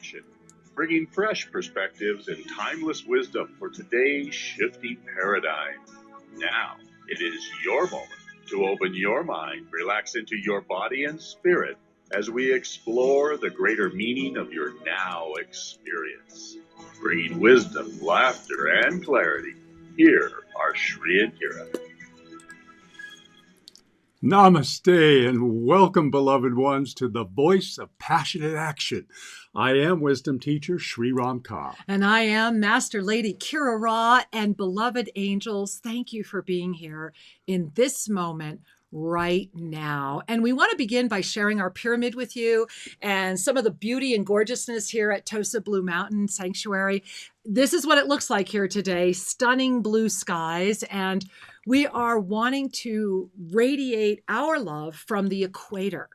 action, bringing fresh perspectives and timeless wisdom for today's shifting paradigm. Now, it is your moment to open your mind, relax into your body and spirit as we explore the greater meaning of your now experience. Bringing wisdom, laughter, and clarity, here are Shri and Kira. Namaste and welcome, beloved ones, to the voice of passionate action. I am wisdom teacher Sri Ramkar. And I am Master Lady Kira Ra. And beloved angels, thank you for being here in this moment right now. And we want to begin by sharing our pyramid with you and some of the beauty and gorgeousness here at Tosa Blue Mountain Sanctuary. This is what it looks like here today. Stunning blue skies. And we are wanting to radiate our love from the equator.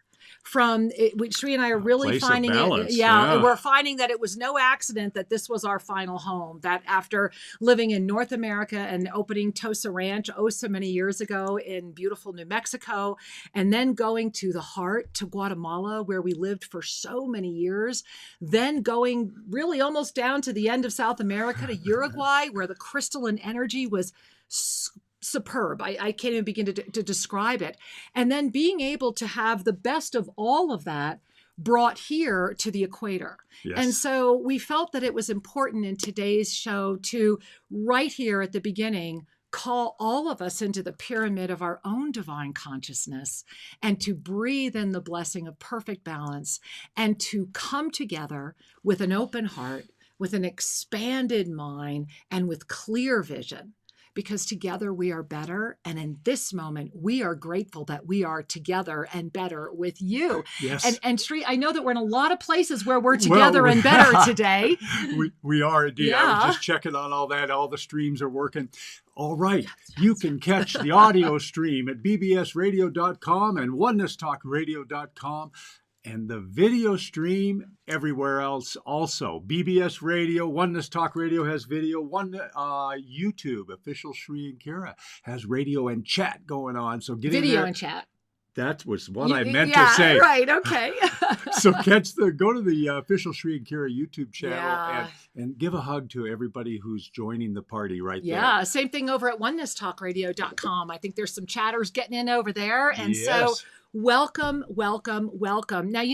Sri and I are really finding it. Yeah, we're finding that it was no accident that this was our final home. That after living in North America and opening Tosa Ranch so many years ago in beautiful New Mexico, and then going to the heart, to Guatemala, where we lived for so many years, then going really almost down to the end of South America to Uruguay, where the crystalline energy was superb. I can't even begin to describe it. And then being able to have the best of all of that brought here to the equator. Yes. And so we felt that it was important in today's show to, right here at the beginning, call all of us into the pyramid of our own divine consciousness and to breathe in the blessing of perfect balance and to come together with an open heart, with an expanded mind, and with clear vision. Because together we are better. And in this moment, we are grateful that we are together and better with you. Yes. And Sri, I know that we're in a lot of places where we're together and better today. We are indeed. Yeah. I was just checking on all that. All the streams are working. All right. Yes. You can catch the audio stream at bbsradio.com and onenesstalkradio.com. And the video stream everywhere else also. BBS Radio, Oneness Talk Radio has video. YouTube, official Sri and Kira, has radio and chat going on. So get video in there. And chat. That was what I meant to say. Right, okay. So go to the official Sri and Kira YouTube channel and give a hug to everybody who's joining the party right there. Yeah, same thing over at onenesstalkradio.com. I think there's some chatters getting in over there. And so welcome, welcome, welcome. Now,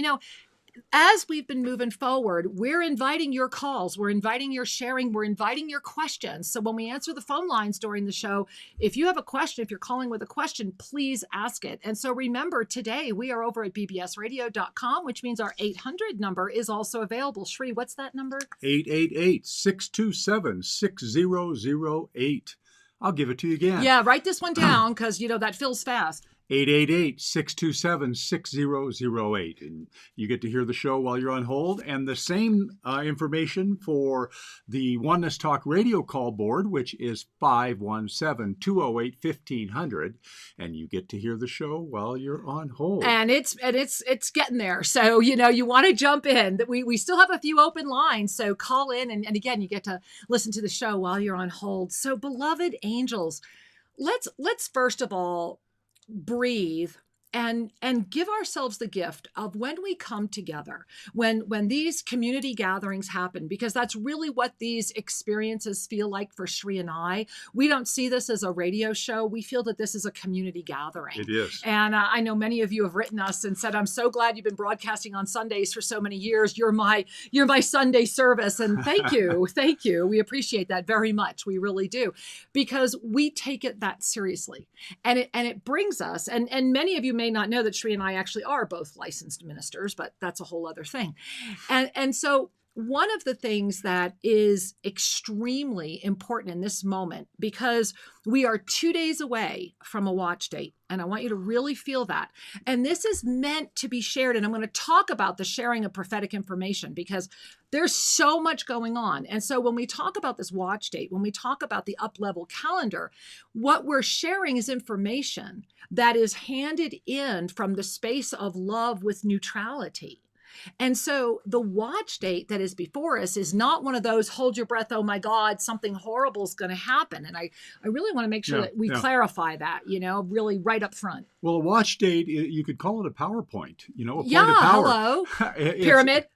as we've been moving forward, we're inviting your calls, we're inviting your sharing, we're inviting your questions. So when we answer the phone lines during the show, if you have a question, if you're calling with a question, please ask it. And so remember, today we are over at bbsradio.com, which means our 800 number is also available. Shri, what's that number? 888-627-6008. I'll give it to you again. Yeah, write this one down because, that fills fast. 888-627-6008. And you get to hear the show while you're on hold. And the same information for the Oneness Talk Radio call board, which is 517-208-1500. And you get to hear the show while you're on hold. And it's getting there. So, you want to jump in. We still have a few open lines. So call in. And again, you get to listen to the show while you're on hold. So beloved angels, let's first of all breathe and give ourselves the gift of when we come together, when these community gatherings happen, because that's really what these experiences feel like for Shri and I. We don't see this as a radio show. We feel that this is a community gathering. It is. And I know many of you have written us and said, I'm so glad you've been broadcasting on Sundays for so many years. You're my Sunday service. And thank you. Thank you. We appreciate that very much. We really do, because we take it that seriously. And it brings us, and many of you may not know that Shri and I actually are both licensed ministers, but that's a whole other thing. And so one of the things that is extremely important in this moment, because we are 2 days away from a watch date, and I want you to really feel that. And this is meant to be shared. And I'm going to talk about the sharing of prophetic information because there's so much going on. And so when we talk about this watch date, when we talk about the up-level calendar, what we're sharing is information that is handed in from the space of love with neutrality. And so the watch date that is before us is not one of those, hold your breath, oh my God, something horrible is going to happen. And I really want to make sure that we clarify that, really right up front. Well, a watch date, you could call it a PowerPoint, a point of power. Hello. Pyramid.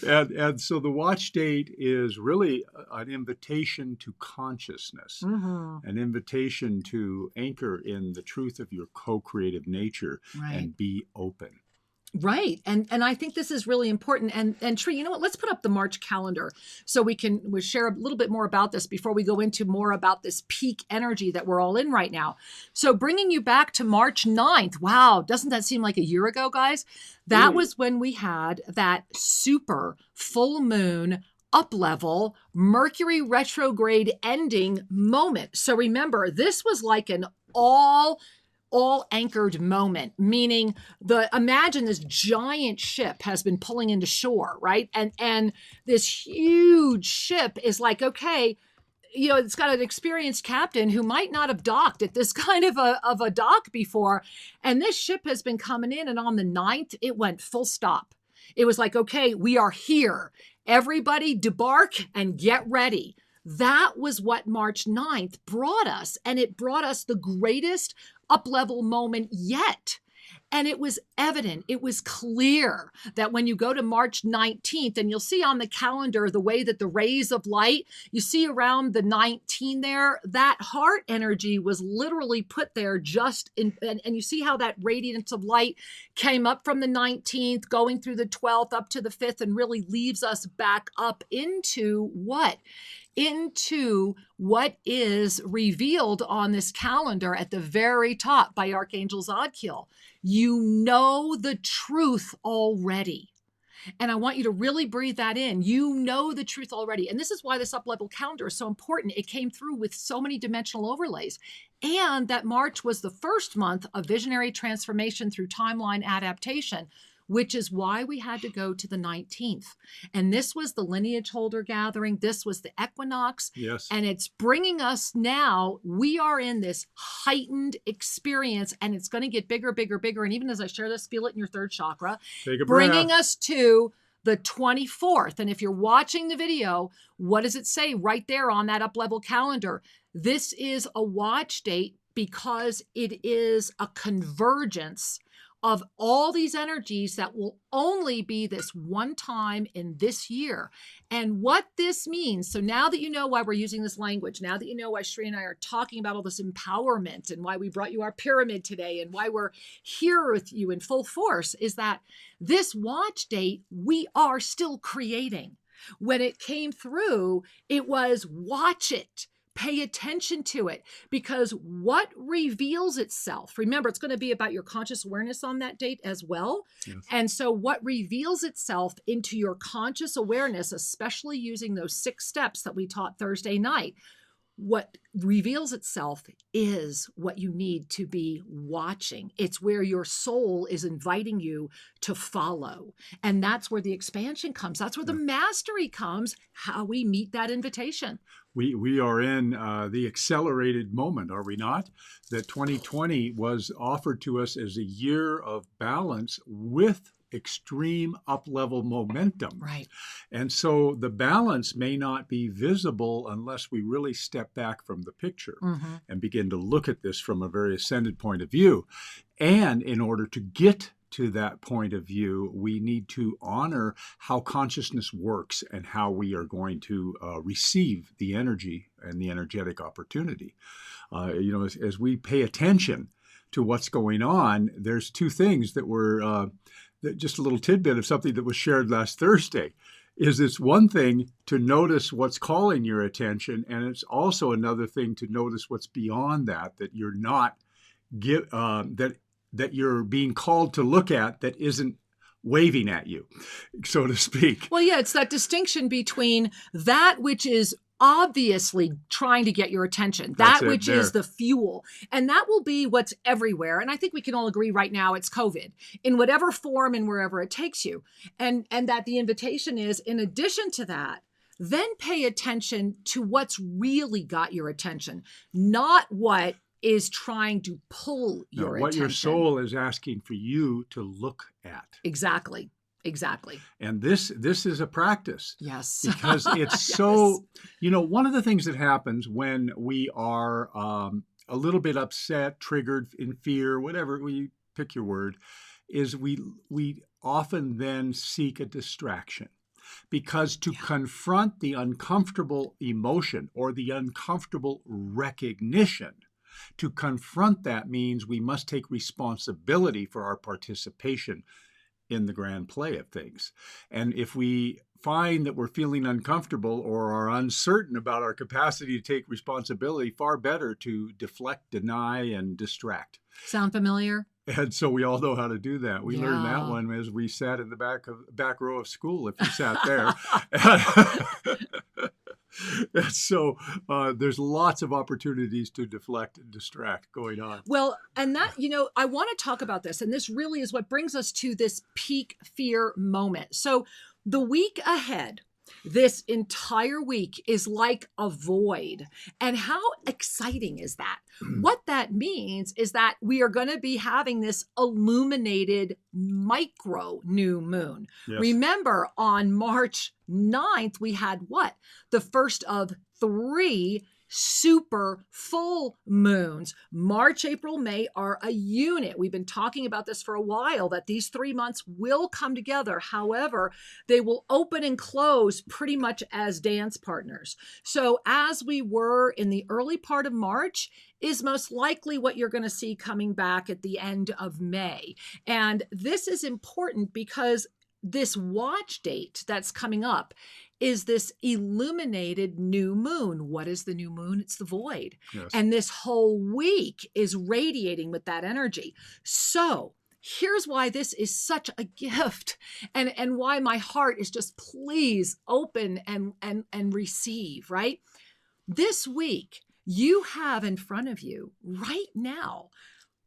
And so the watch date is really an invitation to consciousness, an invitation to anchor in the truth of your co-creative nature and be open. Right. And I think this is really important. And Tree, you know what? Let's put up the March calendar so we'll share a little bit more about this before we go into more about this peak energy that we're all in right now. So bringing you back to March 9th. Wow. Doesn't that seem like a year ago, guys? That was when we had that super full moon up level Mercury retrograde ending moment. So remember, this was like an all anchored moment, meaning imagine this giant ship has been pulling into shore, right? And this huge ship is like, okay, you know, it's got an experienced captain who might not have docked at this kind of a dock before. And this ship has been coming in, and on the 9th, it went full stop. It was like, okay, we are here. Everybody debark and get ready. That was what March 9th brought us. And it brought us the greatest up-level moment yet. And it was evident, it was clear that when you go to March 19th, and you'll see on the calendar the way that the rays of light, you see around the 19 there, that heart energy was literally put there just in, and you see how that radiance of light came up from the 19th, going through the 12th up to the 5th, and really leaves us back up into what? Into what is revealed on this calendar at the very top by Archangel Zadkiel. You know the truth already. And I want you to really breathe that in. You know the truth already. And this is why this up-level calendar is so important. It came through with so many dimensional overlays. And that March was the first month of visionary transformation through timeline adaptation, which is why we had to go to the 19th. And this was the Lineage Holder gathering. This was the equinox. Yes. And it's bringing us now, we are in this heightened experience, and it's going to get bigger, bigger, bigger. And even as I share this, feel it in your third chakra. Take a breath. Bringing us to the 24th. And if you're watching the video, what does it say right there on that up-level calendar? This is a watch date because it is a convergence of all these energies that will only be this one time in this year. And what this means, so now that you know why we're using this language, now that you know why Shri and I are talking about all this empowerment and why we brought you our pyramid today and why we're here with you in full force, is that this watch date we are still creating. When it came through, it was watch it. Pay attention to it, because what reveals itself, remember, it's going to be about your conscious awareness on that date as well. Yes. And so what reveals itself into your conscious awareness, especially using those 6 steps that we taught Thursday night, what reveals itself is what you need to be watching. It's where your soul is inviting you to follow. And that's where the expansion comes. That's where the mastery comes, how we meet that invitation. We are in the accelerated moment, are we not? That 2020 was offered to us as a year of balance with extreme up-level momentum. Right. And so the balance may not be visible unless we really step back from the picture and begin to look at this from a very ascended point of view. And in order to get to that point of view, we need to honor how consciousness works and how we are going to receive the energy and the energetic opportunity. As we pay attention to what's going on, there's 2 things that were just a little tidbit of something that was shared last Thursday. Is it's one thing to notice what's calling your attention, and it's also another thing to notice what's beyond that you're not that you're being called to look at that isn't waving at you, so to speak. Well, yeah, it's that distinction between that which is obviously trying to get your attention, that which is the fuel. And that will be what's everywhere. And I think we can all agree right now it's COVID in whatever form and wherever it takes you. And that the invitation is, in addition to that, then pay attention to what's really got your attention, not what is trying to pull your attention. What your soul is asking for you to look at. Exactly. And this is a practice. Yes. Because it's so, one of the things that happens when we are a little bit upset, triggered, in fear, whatever, you pick your word, is we often then seek a distraction. Because to confront the uncomfortable emotion or the uncomfortable recognition, to confront that means we must take responsibility for our participation in the grand play of things. And if we find that we're feeling uncomfortable or are uncertain about our capacity to take responsibility, far better to deflect, deny, and distract. Sound familiar? And so we all know how to do that. We learned that Yeah. one as we sat in the back row of school, if you sat there. And so there's lots of opportunities to deflect and distract going on. Well, and that, I want to talk about this. And this really is what brings us to this peak fear moment. So the week ahead, this entire week is like a void. And how exciting is that? What that means is that we are going to be having this illuminated micro new moon. Yes. Remember, on March 9th, we had what? The first of 3 super full moons. March, April, May are a unit. We've been talking about this for a while, that these 3 months will come together. However, they will open and close pretty much as dance partners. So as we were in the early part of March is most likely what you're going to see coming back at the end of May. And this is important because this watch date that's coming up is this illuminated new moon. What is the new moon? It's the void. Yes. And this whole week is radiating with that energy. So here's why this is such a gift and why my heart is just please open and receive, right? This week, you have in front of you right now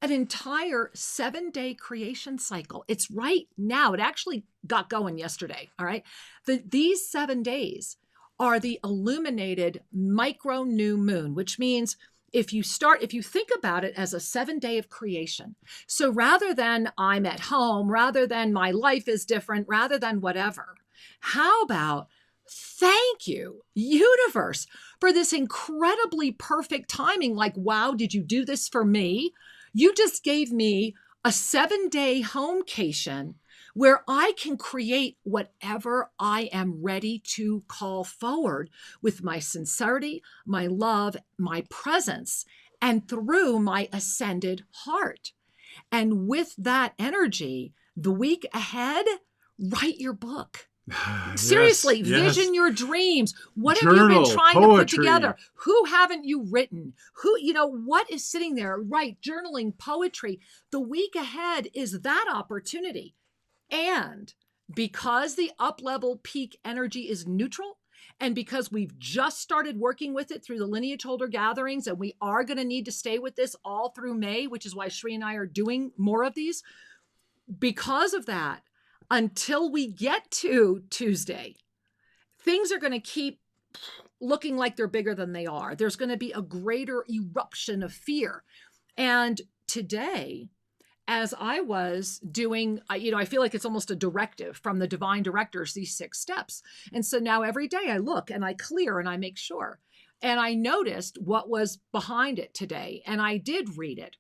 an entire 7-day creation cycle. It's right now. It actually got going yesterday. All right. These 7 days are the illuminated micro new moon, which means if you think about it as a 7-day of creation. So rather than I'm at home, rather than my life is different, rather than whatever, how about thank you, universe, for this incredibly perfect timing? Like, wow, did you do this for me? You just gave me a 7-day homecation where I can create whatever I am ready to call forward with my sincerity, my love, my presence, and through my ascended heart. And with that energy, the week ahead, write your book. Seriously, yes. Vision your dreams. What Journal, have you been trying to put poetry. together? Who haven't you written? What is sitting there? Right, journaling, poetry. The week ahead is that opportunity. And because the up-level peak energy is neutral, and because we've just started working with it through the Lineage Holder gatherings, and we are going to need to stay with this all through May, which is why Shri and I are doing more of these. Because of that, until we get to Tuesday, things are going to keep looking like they're bigger than they are. There's going to be a greater eruption of fear. And today, as I was doing, I feel like it's almost a directive from the divine directors, these 6 steps. And so now every day I look and I clear and I make sure. And I noticed what was behind it today. And I did read it.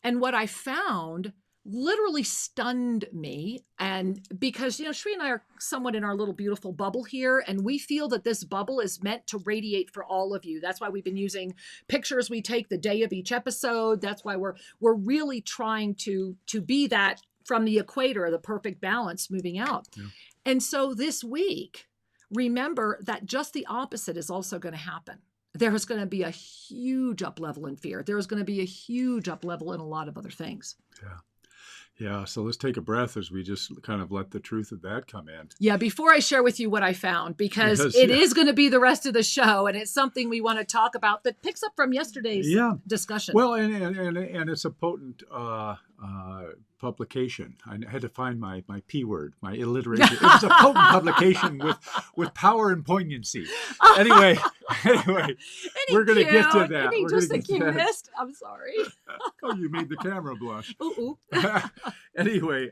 And what I found literally stunned me. And because, Shri and I are somewhat in our little beautiful bubble here, and we feel that this bubble is meant to radiate for all of you. That's why we've been using pictures we take the day of each episode. That's why we're really trying to be that from the equator, the perfect balance moving out. Yeah. And so this week, remember that just the opposite is also going to happen. There is going to be a huge up level in fear. There is going to be a huge up level in a lot of other things. Yeah. Yeah, so let's take a breath as we just kind of let the truth of that come in. Yeah, before I share with you what I found, because it is going to be the rest of the show, and it's something we want to talk about that picks up from yesterday's discussion. Well, and it's a potent publication. I had to find my P word, my alliteration. It's a potent publication with power and poignancy. Anyway, we're going to get to that. We're just a cute mist. I'm sorry. Oh, you made the camera blush. Ooh. Anyway,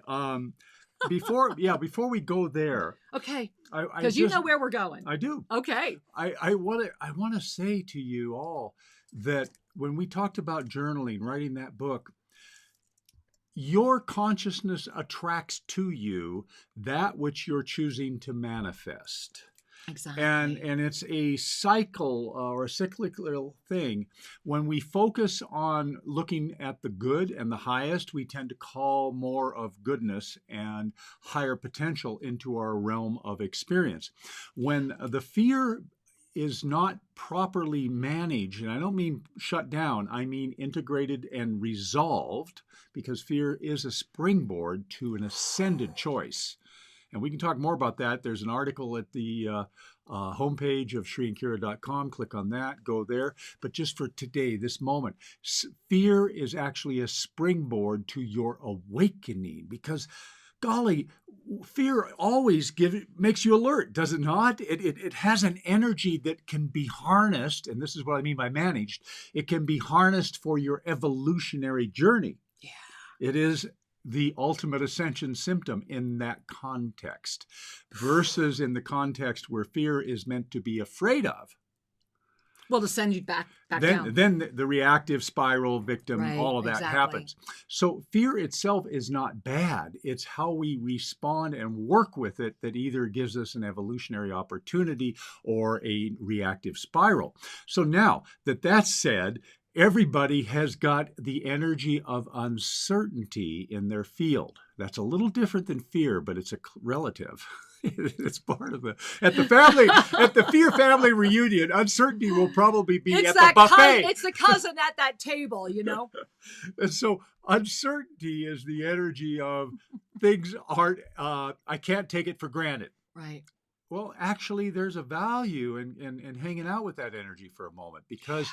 before we go there, okay, because you know where we're going. I do. Okay, I want to say to you all that when we talked about journaling, writing that book, your consciousness attracts to you that which you're choosing to manifest. Exactly. And it's a cycle or a cyclical thing. When we focus on looking at the good and the highest, we tend to call more of goodness and higher potential into our realm of experience. When the fear is not properly managed, and I don't mean shut down, I mean integrated and resolved, because fear is a springboard to an ascended choice. And we can talk more about that. There's an article at the homepage of shriankira.com. Click on that, go there. But just for today, this moment, fear is actually a springboard to your awakening, because golly, fear always makes you alert, does it not? It has an energy that can be harnessed, and this is what I mean by managed. It can be harnessed for your evolutionary journey. Yeah. It is the ultimate ascension symptom in that context, versus in the context where fear is meant to be afraid of. Well, to send you back down. Then the reactive spiral victim, Right, all of that exactly. happens. So fear itself is not bad. It's how we respond and work with it that either gives us an evolutionary opportunity or a reactive spiral. So now that that's said, everybody has got the energy of uncertainty in their field. That's a little different than fear, but it's a relative. It's part of at the fear family reunion, uncertainty will probably be at the buffet. It's the cousin at that table, you know. And so uncertainty is the energy of things aren't, I can't take it for granted. Right. Well, actually, there's a value in hanging out with that energy for a moment, because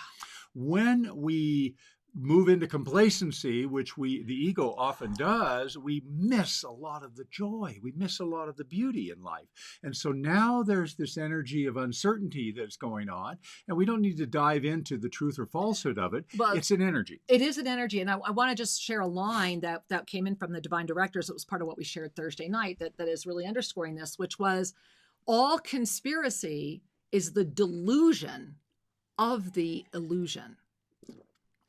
when we move into complacency, which the ego often does, we miss a lot of the joy. We miss a lot of the beauty in life. And so now there's this energy of uncertainty that's going on, and we don't need to dive into the truth or falsehood of it. But it's an energy. It is an energy. And I want to just share a line that came in from the Divine Directors. It was part of what we shared Thursday night that is really underscoring this, which was, all conspiracy is the delusion of the illusion.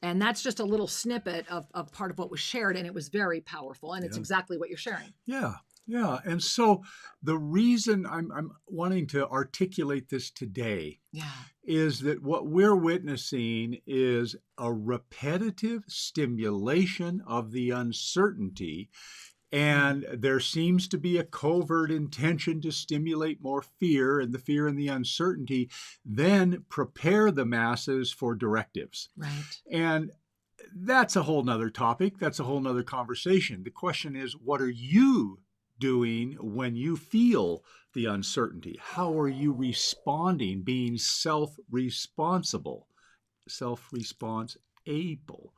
And that's just a little snippet of part of what was shared, and it was very powerful. And it's exactly what you're sharing. Yeah. And so the reason I'm wanting to articulate this today is that what we're witnessing is a repetitive stimulation of the uncertainty. And there seems to be a covert intention to stimulate more fear, and the fear and the uncertainty then prepare the masses for directives. Right. And that's a whole nother topic. That's a whole nother conversation. The question is, what are you doing when you feel the uncertainty? How are you responding, being self-responsible, self-response-able?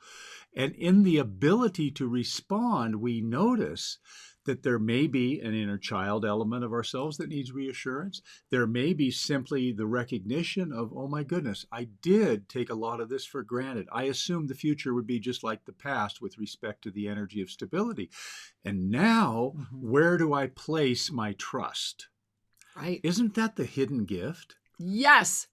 And in the ability to respond, we notice that there may be an inner child element of ourselves that needs reassurance. There may be simply the recognition of, oh my goodness, I did take a lot of this for granted. I assumed the future would be just like the past with respect to the energy of stability. And now, where do I place my trust? Right. Isn't that the hidden gift? Yes.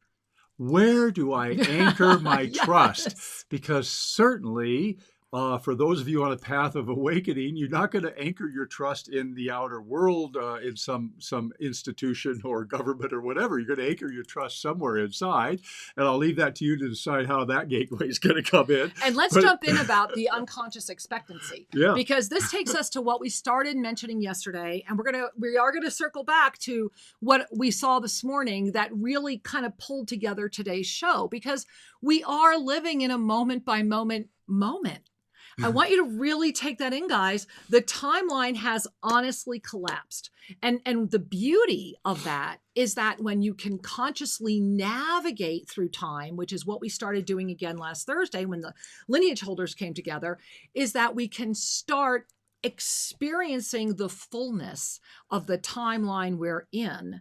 Where do I anchor my trust? Because certainly, for those of you on a path of awakening, you're not going to anchor your trust in the outer world, in some institution or government or whatever. You're going to anchor your trust somewhere inside. And I'll leave that to you to decide how that gateway is going to come in. And let's jump in about the unconscious expectancy. Yeah. Because this takes us to what we started mentioning yesterday. And we are going to circle back to what we saw this morning that really kind of pulled together today's show, because we are living in a moment by moment. I want you to really take that in, guys. The timeline has honestly collapsed. And the beauty of that is that when you can consciously navigate through time, which is what we started doing again last Thursday when the lineage holders came together, is that we can start experiencing the fullness of the timeline we're in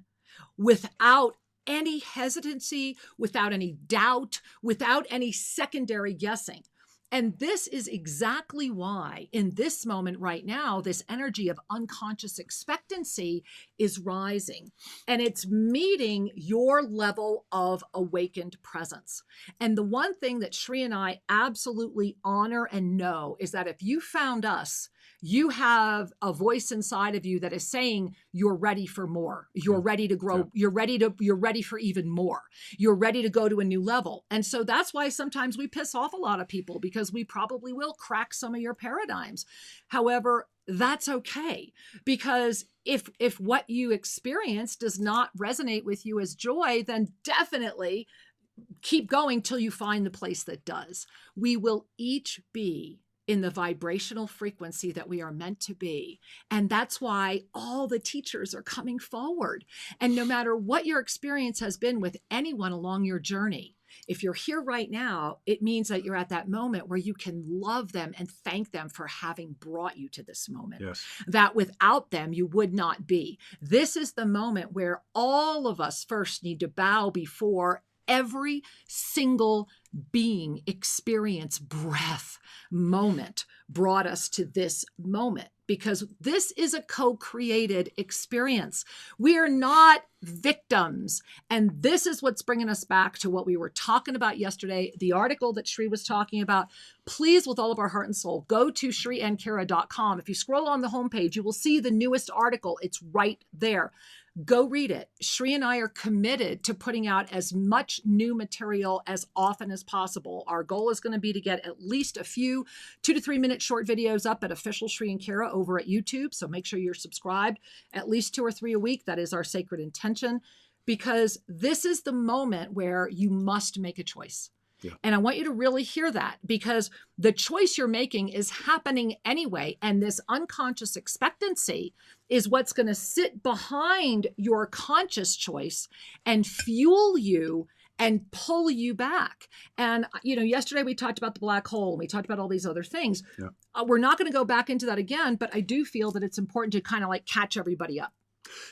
without any hesitancy, without any doubt, without any secondary guessing. And this is exactly why in this moment right now, this energy of unconscious expectancy is rising, and it's meeting your level of awakened presence. And the one thing that Shri and I absolutely honor and know is that if you found us You have a voice inside of you that is saying you're ready for more. You're ready to grow. You're ready for even more. You're ready to go to a new level. And so that's why sometimes we piss off a lot of people, because we probably will crack some of your paradigms. However, that's okay, because if what you experience does not resonate with you as joy, then definitely keep going till you find the place that does. We will each be in the vibrational frequency that we are meant to be. And that's why all the teachers are coming forward. And no matter what your experience has been with anyone along your journey, if you're here right now, it means that you're at that moment where you can love them and thank them for having brought you to this moment. Yes. That without them, you would not be. This is the moment where all of us first need to bow before every single being, experience, breath, moment brought us to this moment, because this is a co-created experience. We are not victims. And this is what's bringing us back to what we were talking about yesterday, the article that Shri was talking about. Please, with all of our heart and soul, go to shriandkara.com. If you scroll on the homepage, you will see the newest article. It's right there. Go read it. Shri and I are committed to putting out as much new material as often as possible. Our goal is going to be to get at least a few 2 to 3 minute short videos up at Official Shri and Kara over at YouTube. So make sure you're subscribed at least 2 or 3 a week. That is our sacred intention, because this is the moment where you must make a choice. Yeah. And I want you to really hear that, because the choice you're making is happening anyway. And this unconscious expectancy is what's going to sit behind your conscious choice and fuel you and pull you back. And, yesterday we talked about the black hole and we talked about all these other things. Yeah. We're not going to go back into that again, but I do feel that it's important to kind of like catch everybody up.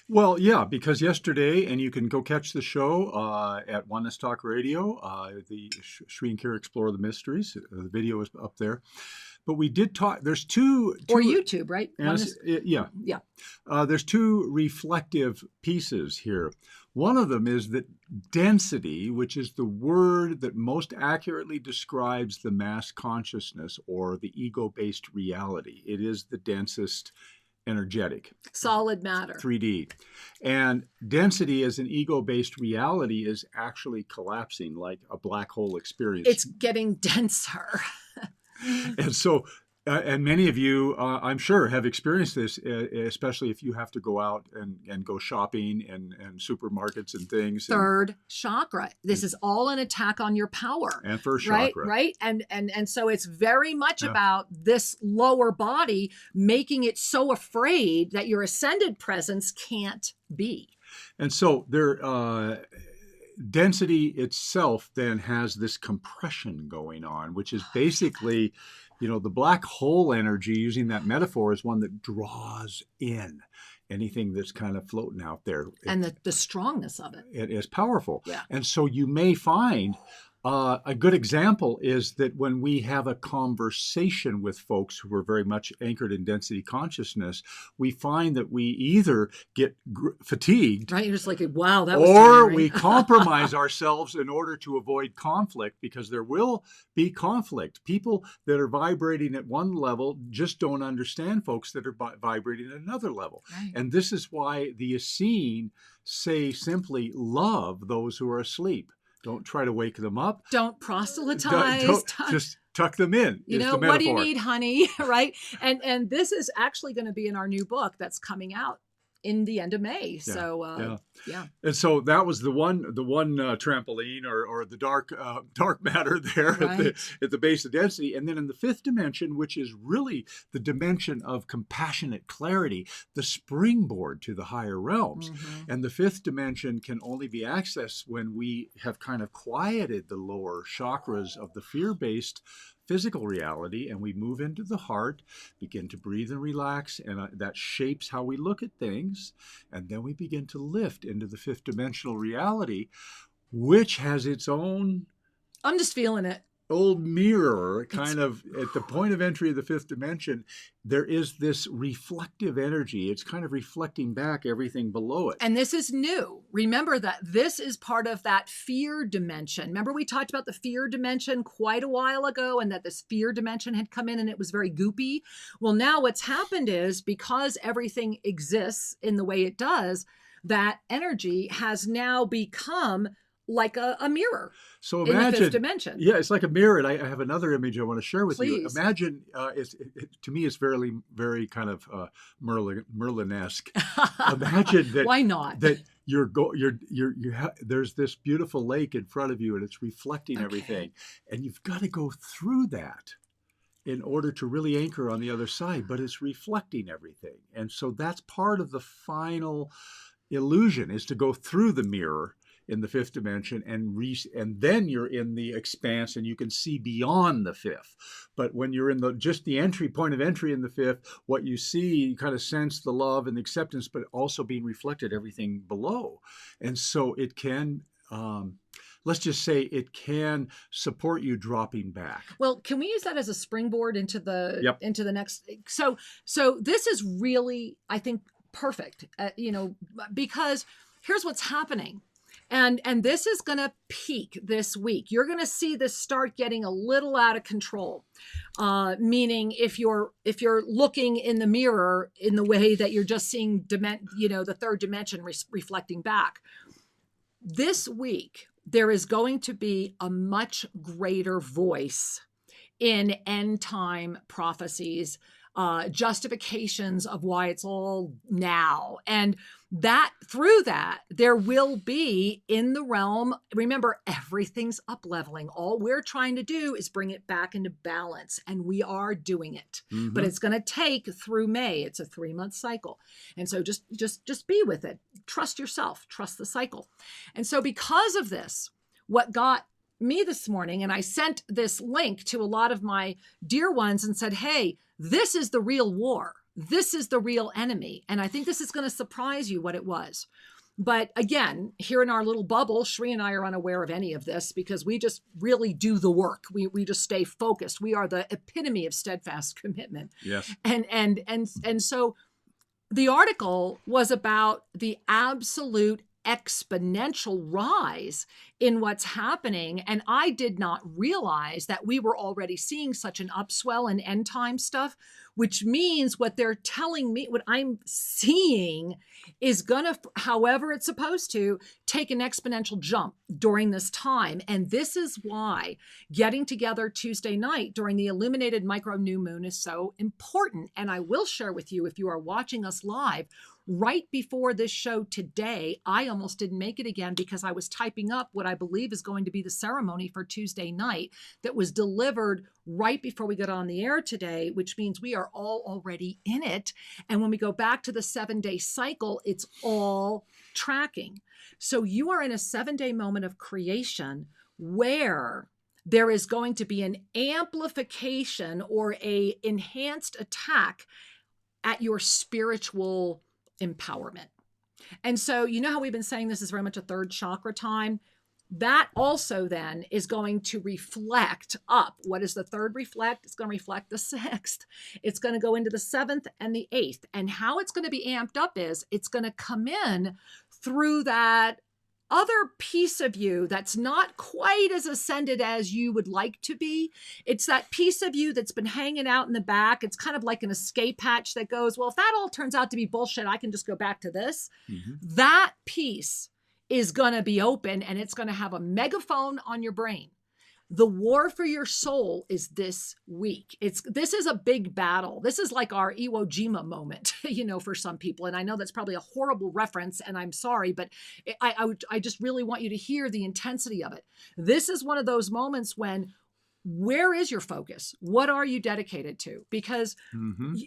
Well, yeah, because yesterday, and you can go catch the show at Oneness Talk Radio, the Shri and Kara Explore the Mysteries. The video is up there. But we did talk, there's two or YouTube, right? Yeah. There's 2 reflective pieces here. One of them is that density, which is the word that most accurately describes the mass consciousness or the ego-based reality. It is the densest energetic. Solid matter. 3D. And density as an ego-based reality is actually collapsing like a black hole experience. It's getting denser. And so, and many of you, I'm sure, have experienced this, especially if you have to go out and go shopping and supermarkets and things. Third chakra. This is all an attack on your power. And first chakra. Right? And so it's very much about this lower body making it so afraid that your ascended presence can't be. And so density itself then has this compression going on, which is basically, the black hole energy, using that metaphor, is one that draws in anything that's kind of floating out there. And the strongness of it. It is powerful. Yeah. And so you may find a good example is that when we have a conversation with folks who are very much anchored in density consciousness, we find that we either get fatigued, right? You're just like, wow, that was or tiring. we compromise ourselves in order to avoid conflict, because there will be conflict. People that are vibrating at one level just don't understand folks that are vibrating at another level. Right. And this is why the Essene say simply, love those who are asleep. Don't try to wake them up. Don't proselytize. Just tuck them in. What do you need, honey? Right? And this is actually going to be in our new book that's coming out in the end of May. Yeah. So yeah. And so that was the one trampoline or the dark matter there, right, at the base of density. And then in the 5th dimension, which is really the dimension of compassionate clarity, the springboard to the higher realms. Mm-hmm. And the 5th dimension can only be accessed when we have kind of quieted the lower chakras of the fear-based physical reality, and we move into the heart, begin to breathe and relax, and that shapes how we look at things. And then we begin to lift into the 5th dimensional reality, which has its own... I'm just feeling it. old mirror, kind of at the point of entry of the fifth dimension, there is this reflective energy. It's kind of reflecting back everything below it. And this is new. Remember that this is part of that fear dimension. Remember we talked about the fear dimension quite a while ago, and that this fear dimension had come in and it was very goopy. Well, now what's happened is, because everything exists in the way it does, that energy has now become like a mirror. So imagine, in the fifth dimension. Yeah, it's like a mirror. And I have another image I want to share with you. Please. Imagine, to me, it's very, very kind of Merlin-esque. Imagine that. Why not? That there's this beautiful lake in front of you, and it's reflecting everything, and you've got to go through that in order to really anchor on the other side. But it's reflecting everything, and so that's part of the final illusion, is to go through the mirror in the fifth dimension, and then you're in the expanse and you can see beyond the fifth. But when you're in just the entry point of entry in the fifth, what you see, you kind of sense the love and the acceptance, but also being reflected everything below. And so it can, let's just say, it can support you dropping back. Well, can we use that as a springboard into the into the next? So this is really, I think, perfect. Because here's what's happening. And this is going to peak this week. You're going to see this start getting a little out of control. Meaning, if you're looking in the mirror in the way that you're just seeing, the third dimension reflecting back. This week, there is going to be a much greater voice in end time prophecies, justifications of why it's all now. And that through that, there will be in the realm, remember, everything's up leveling. All we're trying to do is bring it back into balance, and we are doing it. Mm-hmm. But it's going to take through May. It's a 3-month cycle. And so just be with it. Trust yourself, trust the cycle. And so because of this, what got me this morning, and I sent this link to a lot of my dear ones and said, hey, this is the real war. This is the real enemy. And I think this is going to surprise you what it was. But again, here in our little bubble, Shri and I are unaware of any of this because we just really do the work. We just stay focused. We are the epitome of steadfast commitment. Yes. And so the article was about the absolute exponential rise in what's happening. And I did not realize that we were already seeing such an upswell in end time stuff, which means what they're telling me, what I'm seeing is going to, however it's supposed to, take an exponential jump during this time. And this is why getting together Tuesday night during the illuminated micro new moon is so important. And I will share with you, if you are watching us live, right before this show today, I almost didn't make it again because I was typing up what I believe is going to be the ceremony for Tuesday night that was delivered right before we got on the air today, which means we are all already in it. And when we go back to the 7-day cycle, it's all tracking. So you are in a 7-day moment of creation where there is going to be an amplification or a enhanced attack at your spiritual empowerment. And so, you know how we've been saying this is very much a third chakra time? That also then is going to reflect up. What does the third reflect? It's going to reflect the 6th. It's going to go into the 7th and the 8th. And how it's going to be amped up is it's going to come in through that other piece of you that's not quite as ascended as you would like to be. It's that piece of you that's been hanging out in the back. It's kind of like an escape hatch that goes, well, if that all turns out to be bullshit, I can just go back to this. Mm-hmm. That piece is going to be open, and it's going to have a megaphone on your brain. The war for your soul is this week. This is a big battle. This is like our Iwo Jima moment, for some people. And I know that's probably a horrible reference, and I'm sorry, but I just really want you to hear the intensity of it. This is one of those moments when, where is your focus? What are you dedicated to? Because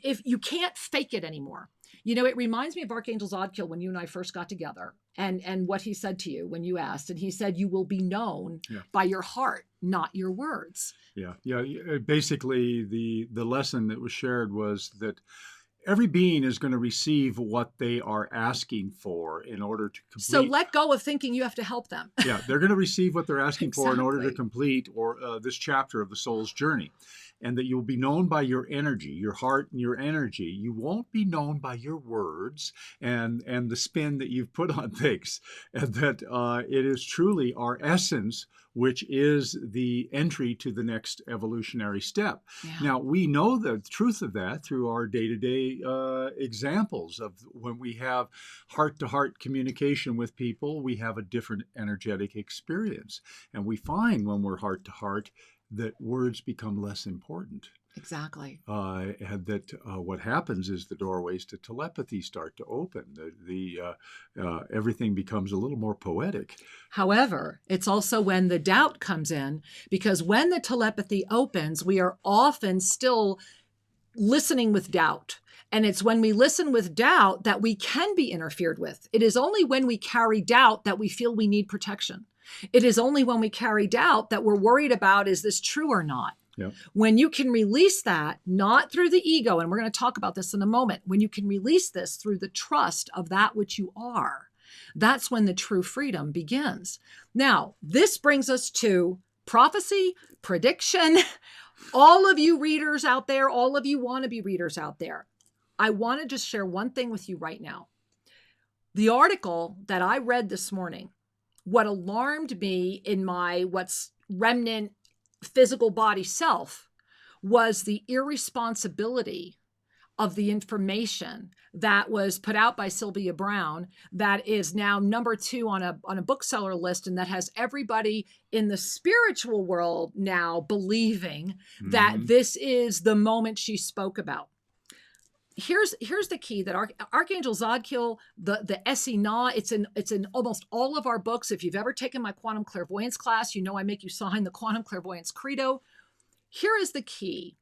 if you can't fake it anymore. It reminds me of Archangel Zodkiel when you and I first got together and what he said to you when you asked. And he said, you will be known by your heart, not your words. Yeah. Basically, the lesson that was shared was that every being is going to receive what they are asking for in order to complete. So let go of thinking you have to help them. Yeah, they're going to receive what they're asking for in order to Exactly. complete this chapter of the soul's journey. And that you'll be known by your energy, your heart and your energy. You won't be known by your words and the spin that you've put on things. And that it is truly our essence, which is the entry to the next evolutionary step. Yeah. Now, we know the truth of that through our day-to-day examples of when we have heart-to-heart communication with people, we have a different energetic experience. And we find when we're heart-to-heart that words become less important. Exactly. And that what happens is the doorways to telepathy start to open. Everything becomes a little more poetic. However, it's also when the doubt comes in, because when the telepathy opens, we are often still listening with doubt. And it's when we listen with doubt that we can be interfered with. It is only when we carry doubt that we feel we need protection. It is only when we carry doubt that we're worried about, is this true or not? Yep. When you can release that, not through the ego, and we're going to talk about this in a moment, when you can release this through the trust of that which you are, that's when the true freedom begins. Now, this brings us to prophecy, prediction. All of you readers out there, all of you wannabe readers out there, I want to just share one thing with you right now. The article that I read this morning, what alarmed me in my what's remnant physical body self was the irresponsibility of the information that was put out by Sylvia Browne, that is now number 2 on a bookseller list, and that has everybody in the spiritual world now believing that this is the moment she spoke about. Here's the key, that Archangel Zadkiel, the Essie-Na, it's in almost all of our books. If you've ever taken my quantum clairvoyance class, you know I make you sign the quantum clairvoyance credo. Here is the key.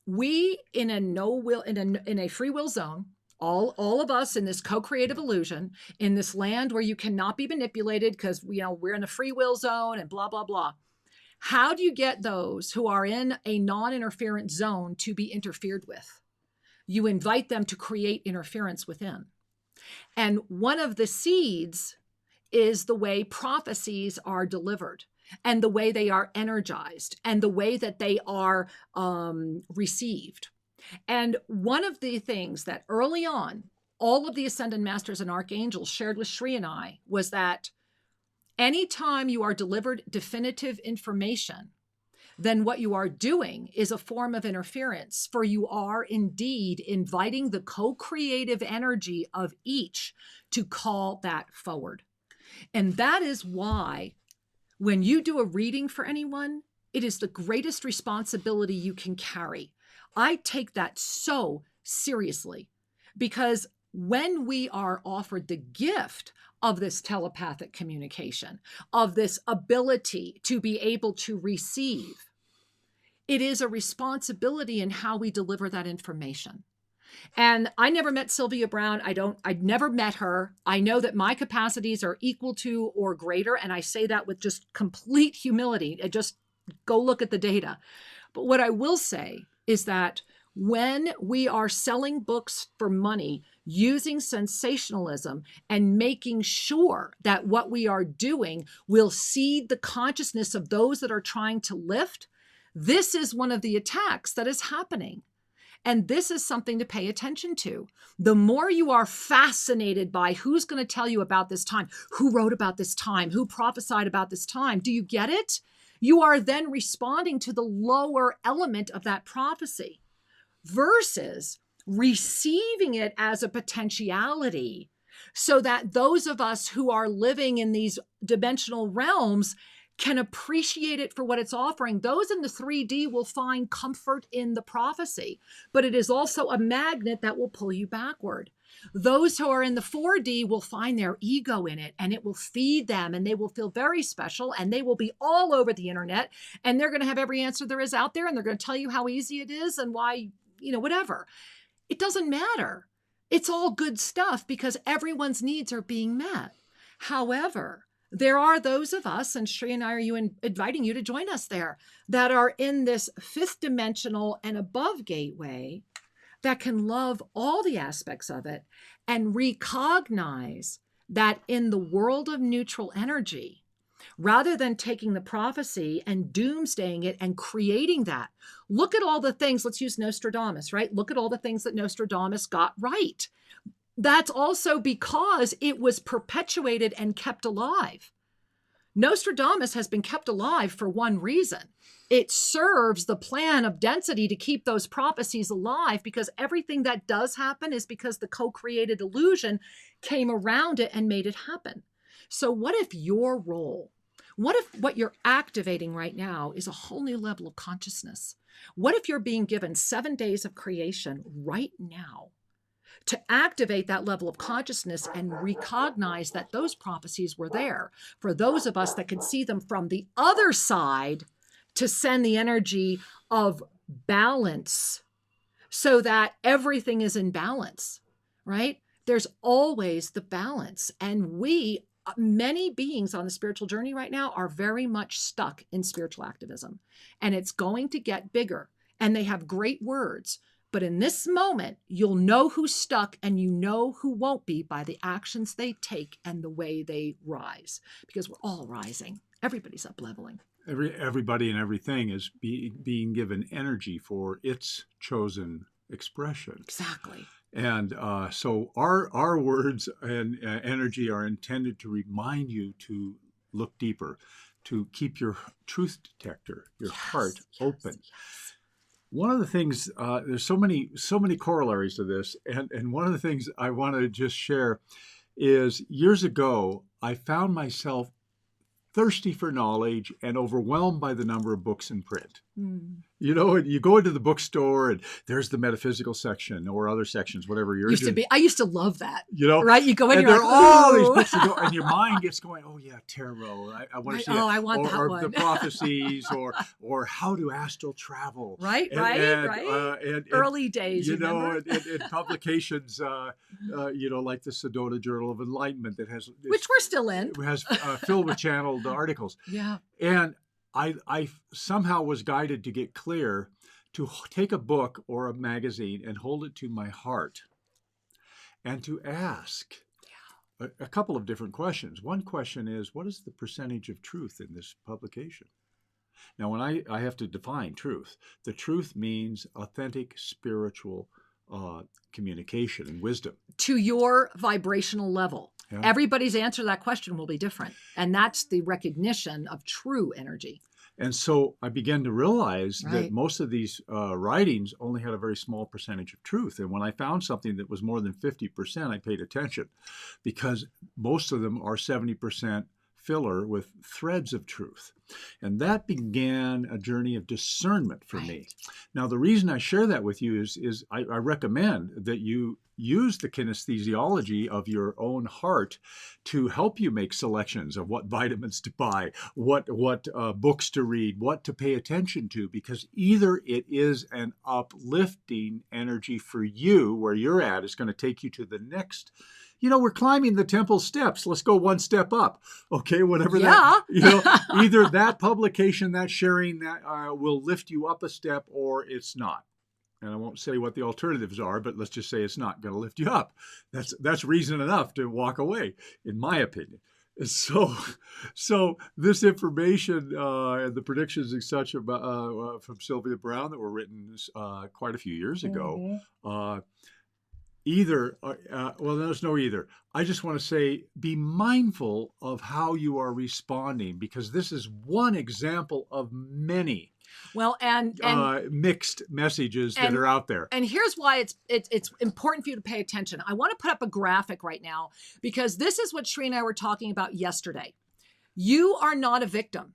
We in a free will zone, all of us in this co-creative illusion, in this land where you cannot be manipulated because we're in a free will zone and blah blah blah. How do you get those who are in a non-interference zone to be interfered with? You invite them to create interference within. And one of the seeds is the way prophecies are delivered, and the way they are energized, and the way that they are received. And one of the things that early on, all of the Ascended Masters and Archangels shared with Shri and I was that anytime you are delivered definitive information, then what you are doing is a form of interference, for you are indeed inviting the co-creative energy of each to call that forward. And that is why when you do a reading for anyone, it is the greatest responsibility you can carry. I take that so seriously, because when we are offered the gift of this telepathic communication, of this ability to be able to receive, it is a responsibility in how we deliver that information. And I never met Sylvia Browne. I'd never met her. I know that my capacities are equal to or greater, and I say that with just complete humility. Just go look at the data. But what I will say is that when we are selling books for money, using sensationalism and making sure that what we are doing will seed the consciousness of those that are trying to lift, this is one of the attacks that is happening. And this is something to pay attention to. The more you are fascinated by who's going to tell you about this time, who wrote about this time, who prophesied about this time, do you get it? You are then responding to the lower element of that prophecy versus receiving it as a potentiality, so that those of us who are living in these dimensional realms can appreciate it for what it's offering. Those in the 3D will find comfort in the prophecy, but it is also a magnet that will pull you backward. Those who are in the 4D will find their ego in it, and it will feed them, and they will feel very special, and they will be all over the internet, and they're going to have every answer there is out there, and they're going to tell you how easy it is and why, whatever. It doesn't matter. It's all good stuff because everyone's needs are being met. However, there are those of us, and Shri and I are inviting you to join us there, that are in this 5th dimensional and above gateway that can love all the aspects of it and recognize that in the world of neutral energy, rather than taking the prophecy and doomsdaying it and creating that, look at all the things, let's use Nostradamus, right? Look at all the things that Nostradamus got right. That's also because it was perpetuated and kept alive. Nostradamus has been kept alive for one reason. It serves the plan of density to keep those prophecies alive, because everything that does happen is because the co-created illusion came around it and made it happen. So what if your role, what if what you're activating right now is a whole new level of consciousness? What if you're being given 7 days of creation right now to activate that level of consciousness and recognize that those prophecies were there for those of us that can see them from the other side, to send the energy of balance so that everything is in balance, right? There's always the balance. And many beings on the spiritual journey right now are very much stuck in spiritual activism, and it's going to get bigger, and they have great words. But in this moment, you'll know who's stuck and you know who won't be by the actions they take and the way they rise, because we're all rising. Everybody's up leveling. Everybody and everything is being given energy for its chosen expression. Exactly. And so our words and energy are intended to remind you to look deeper, to keep your truth detector, your heart open. Yes. One of the things, there's so many corollaries to this, and one of the things I want to just share is, years ago, I found myself thirsty for knowledge and overwhelmed by the number of books in print. You know, you go into the bookstore and there's the metaphysical section or other sections, whatever you're into. I used to love that. You know, right? You go in and and there you're are like, all these "Ooh." books to go, and your mind gets going. Oh yeah, tarot. I want to see that. I want that or one. the prophecies, or how to astral travel. Right. And Early days, you remember? know, and publications, you know, like the Sedona Journal of Enlightenment that has, Which we're still in. has filled with channeled articles. Yeah. And I somehow was guided to get clear to take a book or a magazine and hold it to my heart and to ask a couple of different questions. One question is, what is the percentage of truth in this publication? Now, when I have to define truth, the truth means authentic spiritual communication and wisdom. To your vibrational level. Yeah. Everybody's answer to that question will be different. And that's the recognition of true energy. And so I began to realize Right. that most of these writings only had a very small percentage of truth. And when I found something that was more than 50%, I paid attention, because most of them are 70% filler with threads of truth. And that began a journey of discernment for me. Now, the reason I share that with you is I recommend that you use the kinesthesiology of your own heart to help you make selections of what vitamins to buy, what books to read, what to pay attention to, because either it is an uplifting energy for you where you're at, it's going to take you to the next. You know, we're climbing the temple steps. Let's go one step up. Okay, whatever that, you know, either that publication, that sharing, that will lift you up a step, or it's not. And I won't say what the alternatives are, but let's just say it's not going to lift you up. That's reason enough to walk away, in my opinion. So this information and the predictions and such about, from Sylvia Browne that were written quite a few years ago, either, well, there's no either. I just want to say, be mindful of how you are responding, because this is one example of many. Well, and mixed messages that are out there. And here's why it's important for you to pay attention. I want to put up a graphic right now, because this is what Sri and I were talking about yesterday. You are not a victim.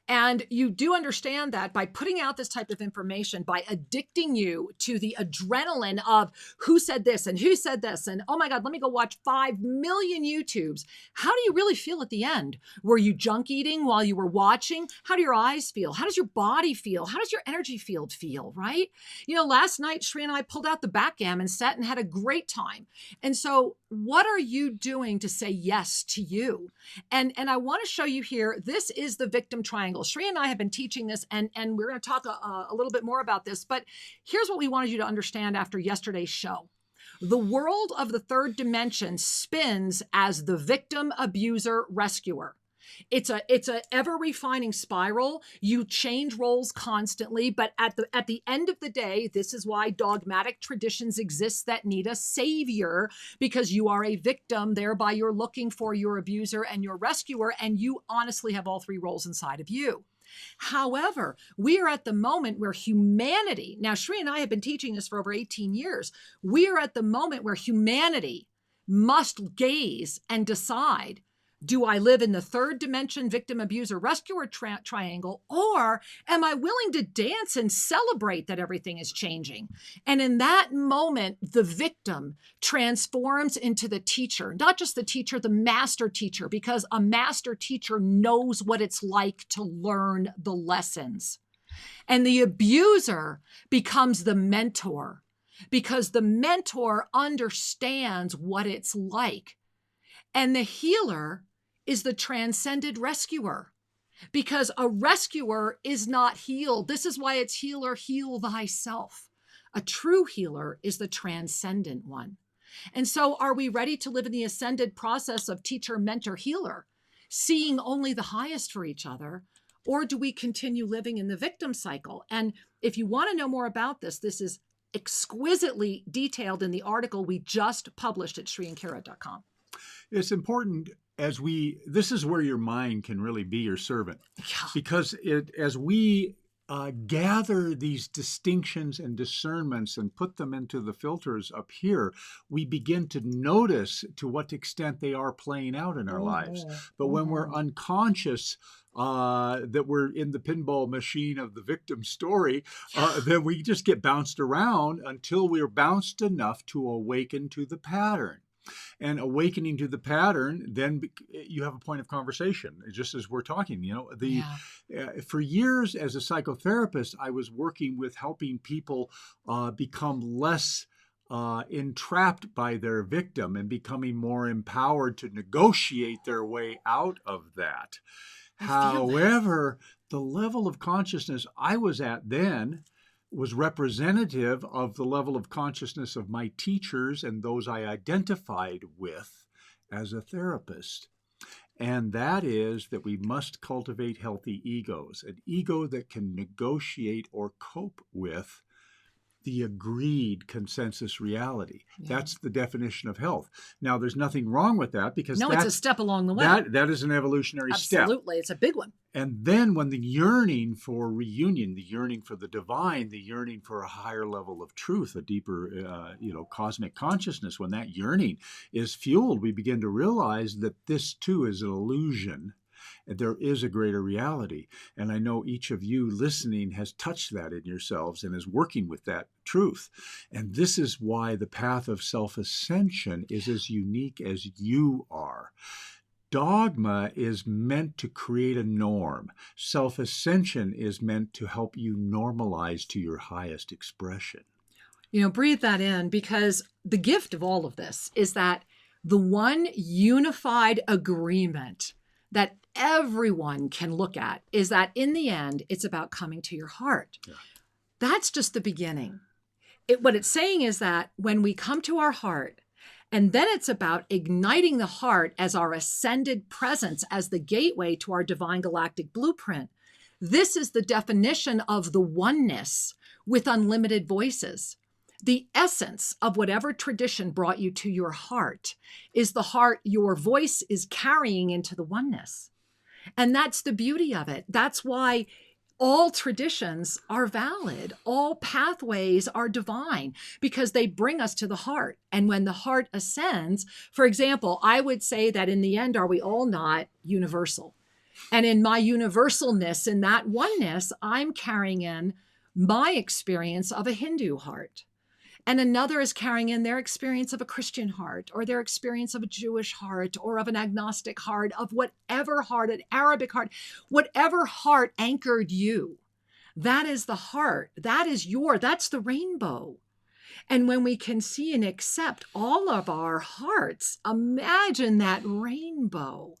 And you do understand that by putting out this type of information, by addicting you to the adrenaline of who said this and who said this, and oh my God, let me go watch 5 million YouTubes. How do you really feel at the end? Were you junk eating while you were watching? How do your eyes feel? How does your body feel? How does your energy field feel, right? You know, last night, Sri and I pulled out the backgammon set and had a great time. And so what are you doing to say yes to you? And I want to show you here, this is the victim triangle. Shri and I have been teaching this, and we're going to talk a little bit more about this, but here's what we wanted you to understand after yesterday's show. The world of the third dimension spins as the victim, abuser, rescuer. It's a ever refining spiral. You change roles constantly, but at the end of the day, this is why dogmatic traditions exist that need a savior, because you are a victim, thereby you're looking for your abuser and your rescuer, and you honestly have all three roles inside of you. However, we are at the moment where humanity, now Shri and I have been teaching this for over 18 years, we are at the moment where humanity must gaze and decide, do I live in the third dimension victim, abuser, rescuer triangle, or am I willing to dance and celebrate that everything is changing? And in that moment, the victim transforms into the teacher, not just the teacher, the master teacher, because a master teacher knows what it's like to learn the lessons. And the abuser becomes the mentor, because the mentor understands what it's like. And the healer is the transcended rescuer, because a rescuer is not healed. This is why it's healer, heal thyself. A true healer is the transcendent one. And so are we ready to live in the ascended process of teacher, mentor, healer, seeing only the highest for each other? Or do we continue living in the victim cycle? And if you want to know more about this, this is exquisitely detailed in the article we just published at shriandkara.com. It's important this is where your mind can really be your servant, because as we gather these distinctions and discernments and put them into the filters up here, we begin to notice to what extent they are playing out in our lives. But when we're unconscious that we're in the pinball machine of the victim story, then we just get bounced around until we're bounced enough to awaken to the pattern. And awakening to the pattern, then you have a point of conversation, just as we're talking. For years as a psychotherapist, I was working with helping people become less entrapped by their victim and becoming more empowered to negotiate their way out of that. However, the level of consciousness I was at then was representative of the level of consciousness of my teachers and those I identified with as a therapist. And that is that we must cultivate healthy egos, an ego that can negotiate or cope with the agreed consensus reality. Yeah. That's the definition of health. Now, there's nothing wrong with that, because it's a step along the way. That is an evolutionary step. Absolutely. It's a big one. And then when the yearning for reunion, the yearning for the divine, the yearning for a higher level of truth, a deeper, cosmic consciousness, when that yearning is fueled, we begin to realize that this too is an illusion. There is a greater reality. And I know each of you listening has touched that in yourselves and is working with that truth. And this is why the path of self-ascension is as unique as you are. Dogma is meant to create a norm. Self-ascension is meant to help you normalize to your highest expression. Breathe that in, because the gift of all of this is that the one unified agreement that everyone can look at is that in the end, it's about coming to your heart. Yeah. That's just the beginning. What it's saying is that when we come to our heart, and then it's about igniting the heart as our ascended presence, as the gateway to our divine galactic blueprint. This is the definition of the oneness with unlimited voices. The essence of whatever tradition brought you to your heart is the heart your voice is carrying into the oneness. And that's the beauty of it. That's why all traditions are valid. All pathways are divine, because they bring us to the heart. And when the heart ascends, for example, I would say that in the end, are we all not universal? And in my universalness, in that oneness, I'm carrying in my experience of a Hindu heart. And another is carrying in their experience of a Christian heart, or their experience of a Jewish heart, or of an agnostic heart, of whatever heart, an Arabic heart, whatever heart anchored you. That is the heart. That's the rainbow. And when we can see and accept all of our hearts, imagine that rainbow.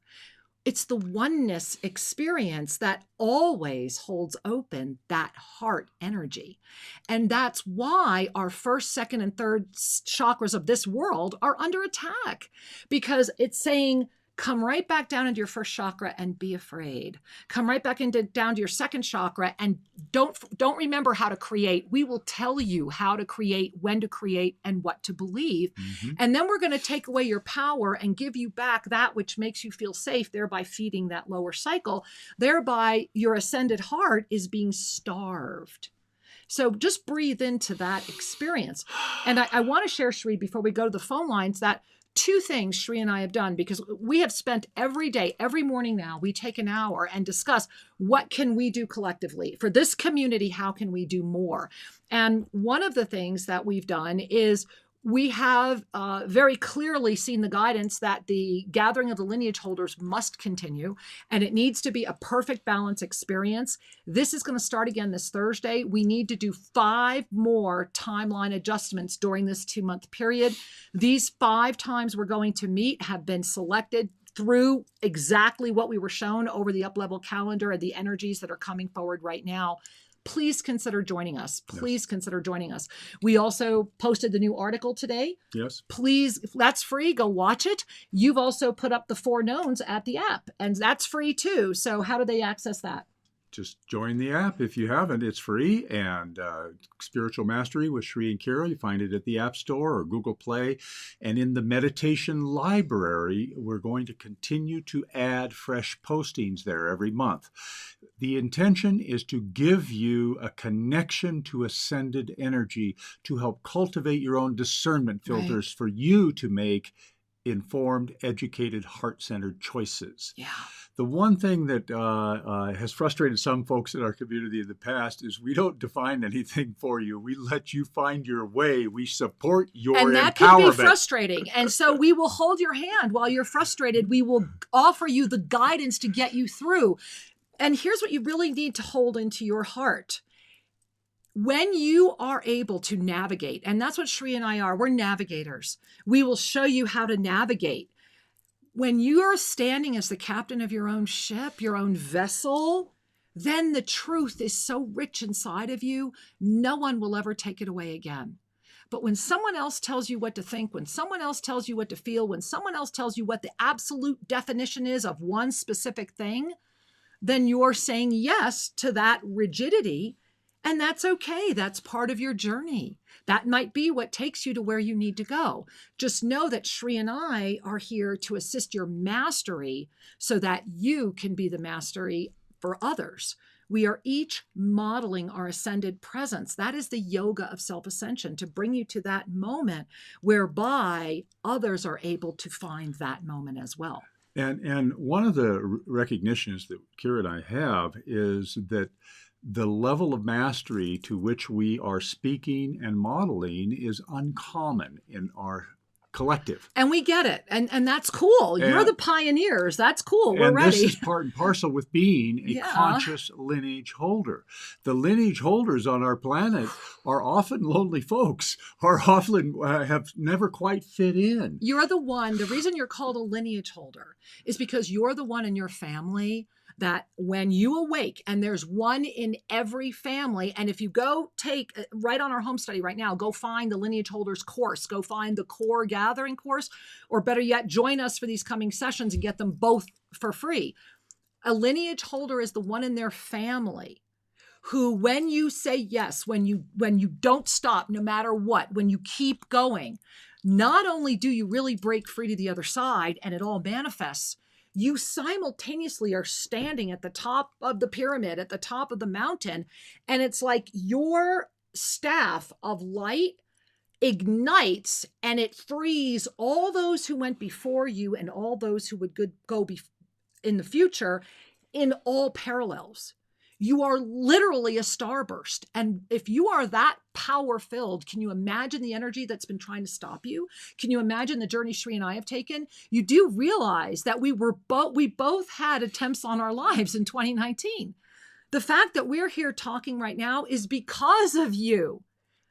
It's the oneness experience that always holds open that heart energy. And that's why our first, second, and third chakras of this world are under attack, because it's saying, come right back down into your first chakra and be afraid. Come right back down to your second chakra and don't remember how to create. We will tell you how to create, when to create, and what to believe. Mm-hmm. And then we're going to take away your power and give you back that which makes you feel safe, thereby feeding that lower cycle. Thereby, your ascended heart is being starved. So just breathe into that experience. And I want to share, Shri, before we go to the phone lines, that 2 things Shri and I have done, because we have spent every day, every morning now, we take an hour and discuss what can we do collectively for this community. How can we do more? And one of the things that we've done is we have very clearly seen the guidance that the gathering of the lineage holders must continue, and it needs to be a perfect balance experience. This is going to start again this Thursday. We need to do 5 more timeline adjustments during this 2-month period. These 5 times we're going to meet have been selected through exactly what we were shown over the up-level calendar and the energies that are coming forward right now. Please consider joining us. Please consider joining us. We also posted the new article today. Yes. Please, if that's free, go watch it. You've also put up the 4 knowns at the app, and that's free too. So how do they access that? Just join the app if you haven't. It's free. And Spiritual Mastery with Shri and Kira, you find it at the App Store or Google Play. And in the meditation library, we're going to continue to add fresh postings there every month. The intention is to give you a connection to ascended energy to help cultivate your own discernment filters for you to make informed, educated, heart-centered choices. Yeah. The one thing that has frustrated some folks in our community in the past is we don't define anything for you. We let you find your way. We support your empowerment. And that can be frustrating. And so we will hold your hand while you're frustrated. We will offer you the guidance to get you through. And here's what you really need to hold into your heart. When you are able to navigate, and that's what Shri and I are, we're navigators. We will show you how to navigate. When you are standing as the captain of your own ship, your own vessel, then the truth is so rich inside of you, no one will ever take it away again. But when someone else tells you what to think, when someone else tells you what to feel, when someone else tells you what the absolute definition is of one specific thing, then you're saying yes to that rigidity. And that's okay. That's part of your journey. That might be what takes you to where you need to go. Just know that Shri and I are here to assist your mastery so that you can be the mastery for others. We are each modeling our ascended presence. That is the yoga of self-ascension, to bring you to that moment whereby others are able to find that moment as well. And one of the recognitions that Kira and I have is that the level of mastery to which we are speaking and modeling is uncommon in our collective. And we get it. And that's cool. You're the pioneers. That's cool. We're ready. This is part and parcel with being a conscious lineage holder. The lineage holders on our planet are often lonely folks, or often have never quite fit in. You're the one. The reason you're called a lineage holder is because you're the one in your family that when you awake, and there's one in every family, and if you go take, right on our home study right now, go find the Lineage Holders course, go find the Core Gathering course, or better yet, join us for these coming sessions and get them both for free. A lineage holder is the one in their family who, when you say yes, when you don't stop, no matter what, when you keep going, not only do you really break free to the other side and it all manifests, you simultaneously are standing at the top of the pyramid, at the top of the mountain, and it's like your staff of light ignites and it frees all those who went before you and all those who would go in the future in all parallels. You are literally a starburst. And if you are that power-filled, can you imagine the energy that's been trying to stop you? Can you imagine the journey Shri and I have taken? You do realize that we both had attempts on our lives in 2019. The fact that we're here talking right now is because of you.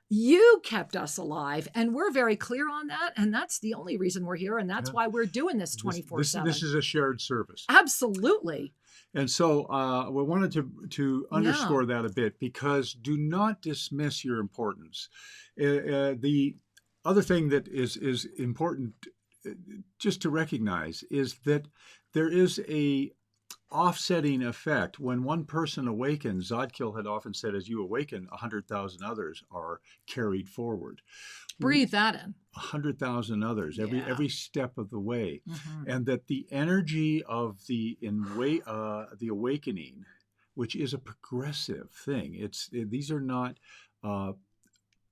You kept us alive, and we're very clear on that. And that's the only reason we're here. And that's why we're doing this 24/7. This is a shared service. Absolutely. And so we wanted to underscore that a bit, because do not dismiss your importance. The other thing that is important just to recognize is that there is a offsetting effect. When one person awakens, Zodkiel had often said, as you awaken, 100,000 others are carried forward. Breathe that in. 100,000 others every step of the way. Mm-hmm. And that the energy of the awakening, which is a progressive thing, these are not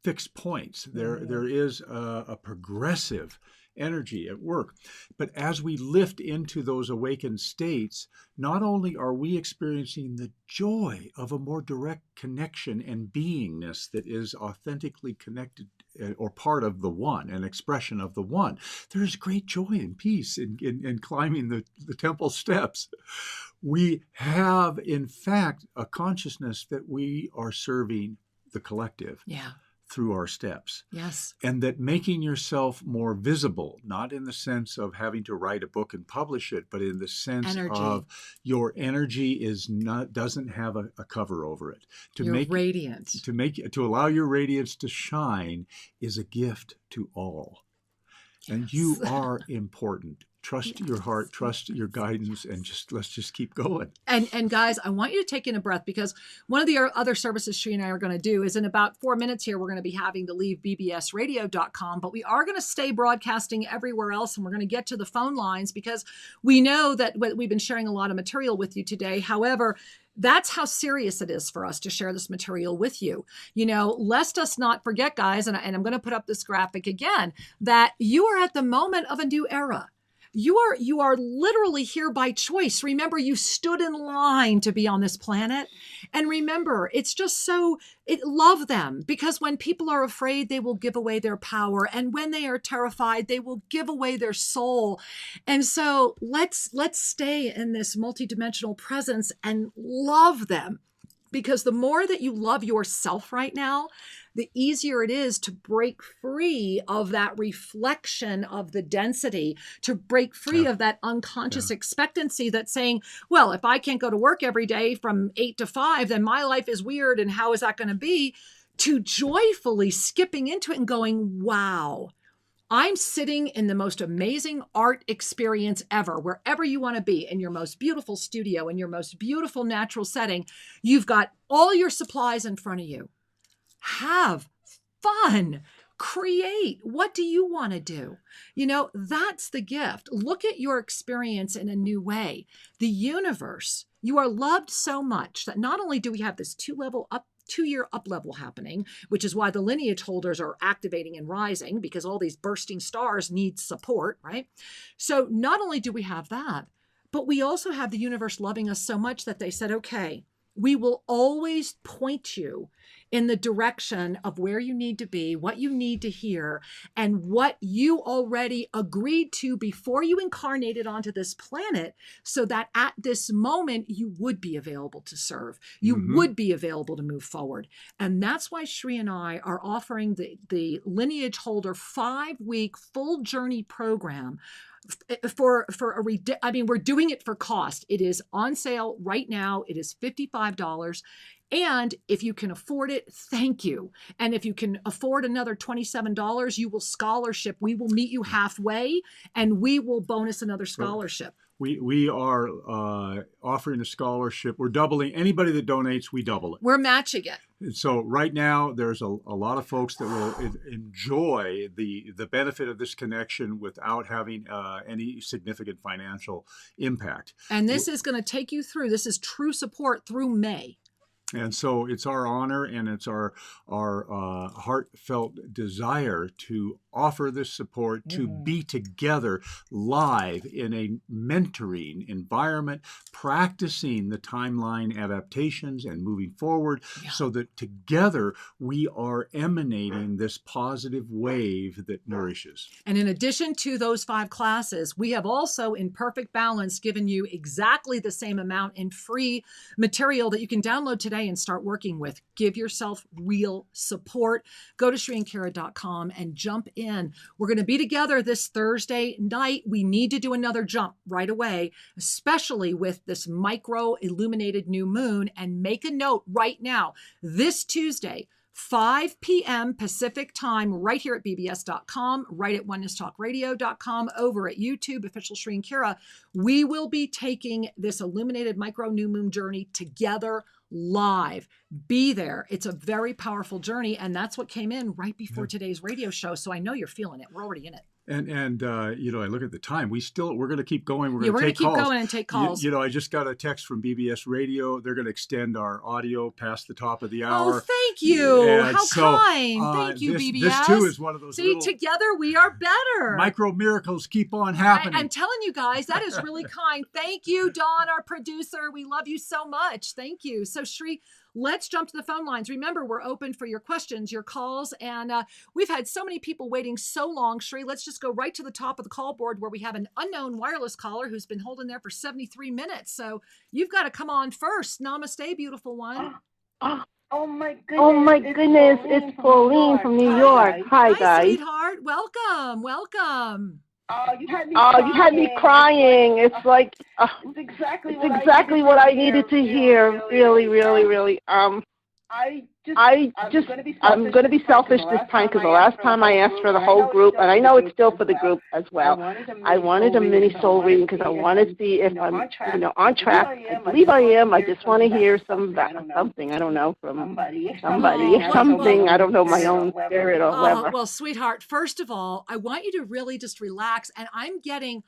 fixed points. There is a progressive energy at work. But as we lift into those awakened states, not only are we experiencing the joy of a more direct connection and beingness that is authentically connected or part of the one, an expression of the one, there's great joy and peace in climbing the temple steps. We have, in fact, a consciousness that we are serving the collective. Through our steps. Yes. And that making yourself more visible, not in the sense of having to write a book and publish it, but in the sense of your energy doesn't have a cover over it. You're radiant. To allow your radiance to shine is a gift to all. Yes. And you are important. Trust your heart, trust your guidance, and let's just keep going. And guys, I want you to take in a breath, because one of the other services Sri and I are going to do is in about 4 minutes here, we're going to be having to leave bbsradio.com, but we are going to stay broadcasting everywhere else, and we're going to get to the phone lines, because we know that we've been sharing a lot of material with you today. However, that's how serious it is for us to share this material with you. Lest us not forget, guys, and I'm going to put up this graphic again, that you are at the moment of a new era. You are literally here by choice. Remember, you stood in line to be on this planet. And remember, it's just love them, because when people are afraid, they will give away their power. And when they are terrified, they will give away their soul. And so let's stay in this multidimensional presence and love them. Because the more that you love yourself right now, the easier it is to break free of that reflection of the density, to break free of that unconscious expectancy that's saying, well, if I can't go to work every day from 8 to 5, then my life is weird. And how is that going to be? To joyfully skipping into it and going, wow, I'm sitting in the most amazing art experience ever, wherever you want to be, in your most beautiful studio, in your most beautiful natural setting. You've got all your supplies in front of you. Have fun. Create. What do you want to do? That's the gift. Look at your experience in a new way. The universe, you are loved so much that not only do we have this 2-year up level happening, which is why the lineage holders are activating and rising, because all these bursting stars need support, right? So not only do we have that, but we also have the universe loving us so much that they said, okay, we will always point you in the direction of where you need to be, what you need to hear, and what you already agreed to before you incarnated onto this planet, so that at this moment you would be available to serve. You would be available to move forward. And that's why Sri and I are offering the Lineage Holder 5-week full journey program we're doing it for cost. It is on sale right now. It is $55. And if you can afford it, thank you. And if you can afford another $27, you will scholarship. We will meet you halfway, and we will bonus another scholarship. We are offering a scholarship. We're doubling anybody that donates. We double it. We're matching it. So right now, there's a lot of folks that will enjoy the benefit of this connection without having any significant financial impact. And this is going to take you through. This is true support through May. And so it's our honor and it's our heartfelt desire to offer this support, to be together live in a mentoring environment, practicing the timeline adaptations and moving forward, so that together we are emanating this positive wave that nourishes. And in addition to those 5 classes, we have also, in perfect balance, given you exactly the same amount in free material that you can download today today and start working with. Give yourself real support. Go to ShriandKara.com and jump in. We're going to be together this Thursday night. We need to do another jump right away, especially with this micro illuminated new moon. And make a note right now, this Tuesday, 5 p.m. Pacific time, right here at bbs.com, right at onenesstalkradio.com, over at YouTube, official Shri and Kira. We will be taking this illuminated micro new moon journey together live. Be there. It's a very powerful journey. And that's what came in right before today's radio show. So I know you're feeling it. We're already in it. And I look at the time. We're going to keep going. We're going to keep going and take calls. I just got a text from BBS Radio. They're going to extend our audio past the top of the hour. Oh, thank you. And how kind. Thank you, BBS. This too is one of those. See, together we are better. Micro miracles keep on happening. I'm telling you guys, that is really kind. Thank you, Dawn, our producer. We love you so much. Thank you. So, Shri, let's jump to the phone lines. Remember, we're open for your questions, your calls, and we've had so many people waiting so long. Shri, let's just go right to the top of the call board where we have an unknown wireless caller who's been holding there for 73 minutes. So you've got to come on first. Namaste, beautiful one. Oh my goodness, it's Pauline from New York. Hi guys. Sweetheart. Welcome. You had me crying. It's like it's exactly what I needed to hear. Really. I'm going to be selfish this time because the last time I asked for the whole group, and I know it's still for the group as well. I wanted a mini soul reading because I want to see if I'm, on track. I believe I am. I just want to hear something. I don't know, from somebody, something. I don't know, my own spirit or whatever. Well, sweetheart, first of all, I want you to really just relax, and I'm getting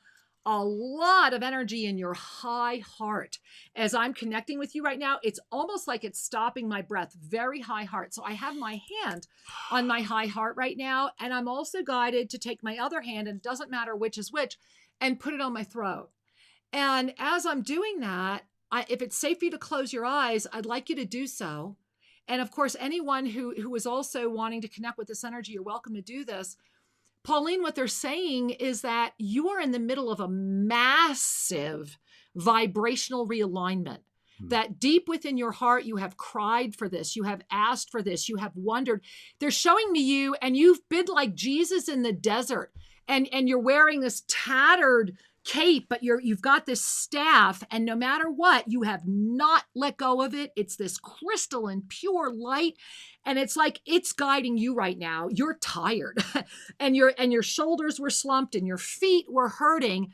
a lot of energy in your high heart. As I'm connecting with you right now, it's almost like it's stopping my breath. Very high heart. So I have my hand on my high heart right now. And I'm also guided to take my other hand, and it doesn't matter which is which, and put it on my throat. And as I'm doing that, if it's safe for you to close your eyes, I'd like you to do so. And of course, anyone who is also wanting to connect with this energy, you're welcome to do this. Pauline, what they're saying is that you are in the middle of a massive vibrational realignment. That deep within your heart, you have cried for this. You have asked for this. You have wondered. They're showing me you, and you've been like Jesus in the desert, and you're wearing this tattered cape, but you've got this staff, and no matter what, you have not let go of it. It's this crystalline, pure light, and it's like it's guiding you right now. You're tired, and your shoulders were slumped, and your feet were hurting,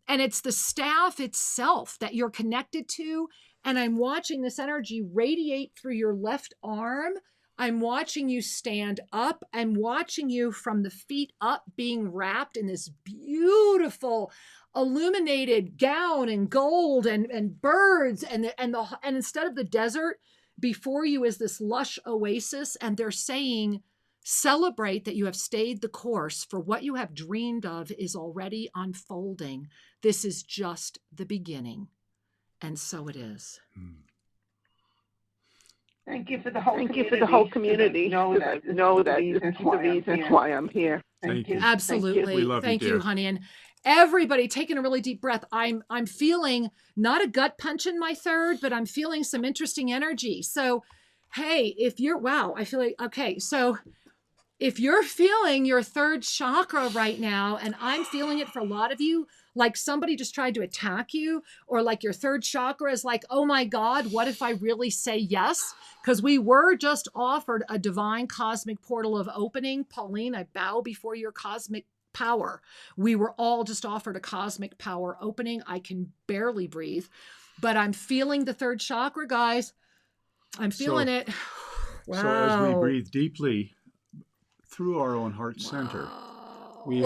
and it's the staff itself that you're connected to. And I'm watching this energy radiate through your left arm. I'm watching you stand up. I'm watching you from the feet up, being wrapped in this beautiful illuminated gown and gold and birds and instead of the desert before you is this lush oasis. And they're saying, celebrate that you have stayed the course, for what you have dreamed of is already unfolding. This is just the beginning. And so it is. Thank you for the whole community. Know that this is the reason why I'm here. Thank you. Absolutely. We love Thank you, you, dear. honey. And everybody taking a really deep breath. I'm feeling not a gut punch in my third, but I'm feeling some interesting energy. So, hey, I feel like, okay. So if you're feeling your third chakra right now, and I'm feeling it for a lot of you, like somebody just tried to attack you, or like your third chakra is like, oh my God, what if I really say yes? Because we were just offered a divine cosmic portal of opening. Pauline, I bow before your cosmic power. We were all just offered a cosmic power opening. I can barely breathe, but I'm feeling the third chakra, guys. I'm feeling it. Wow. So as we breathe deeply through our own heart center, we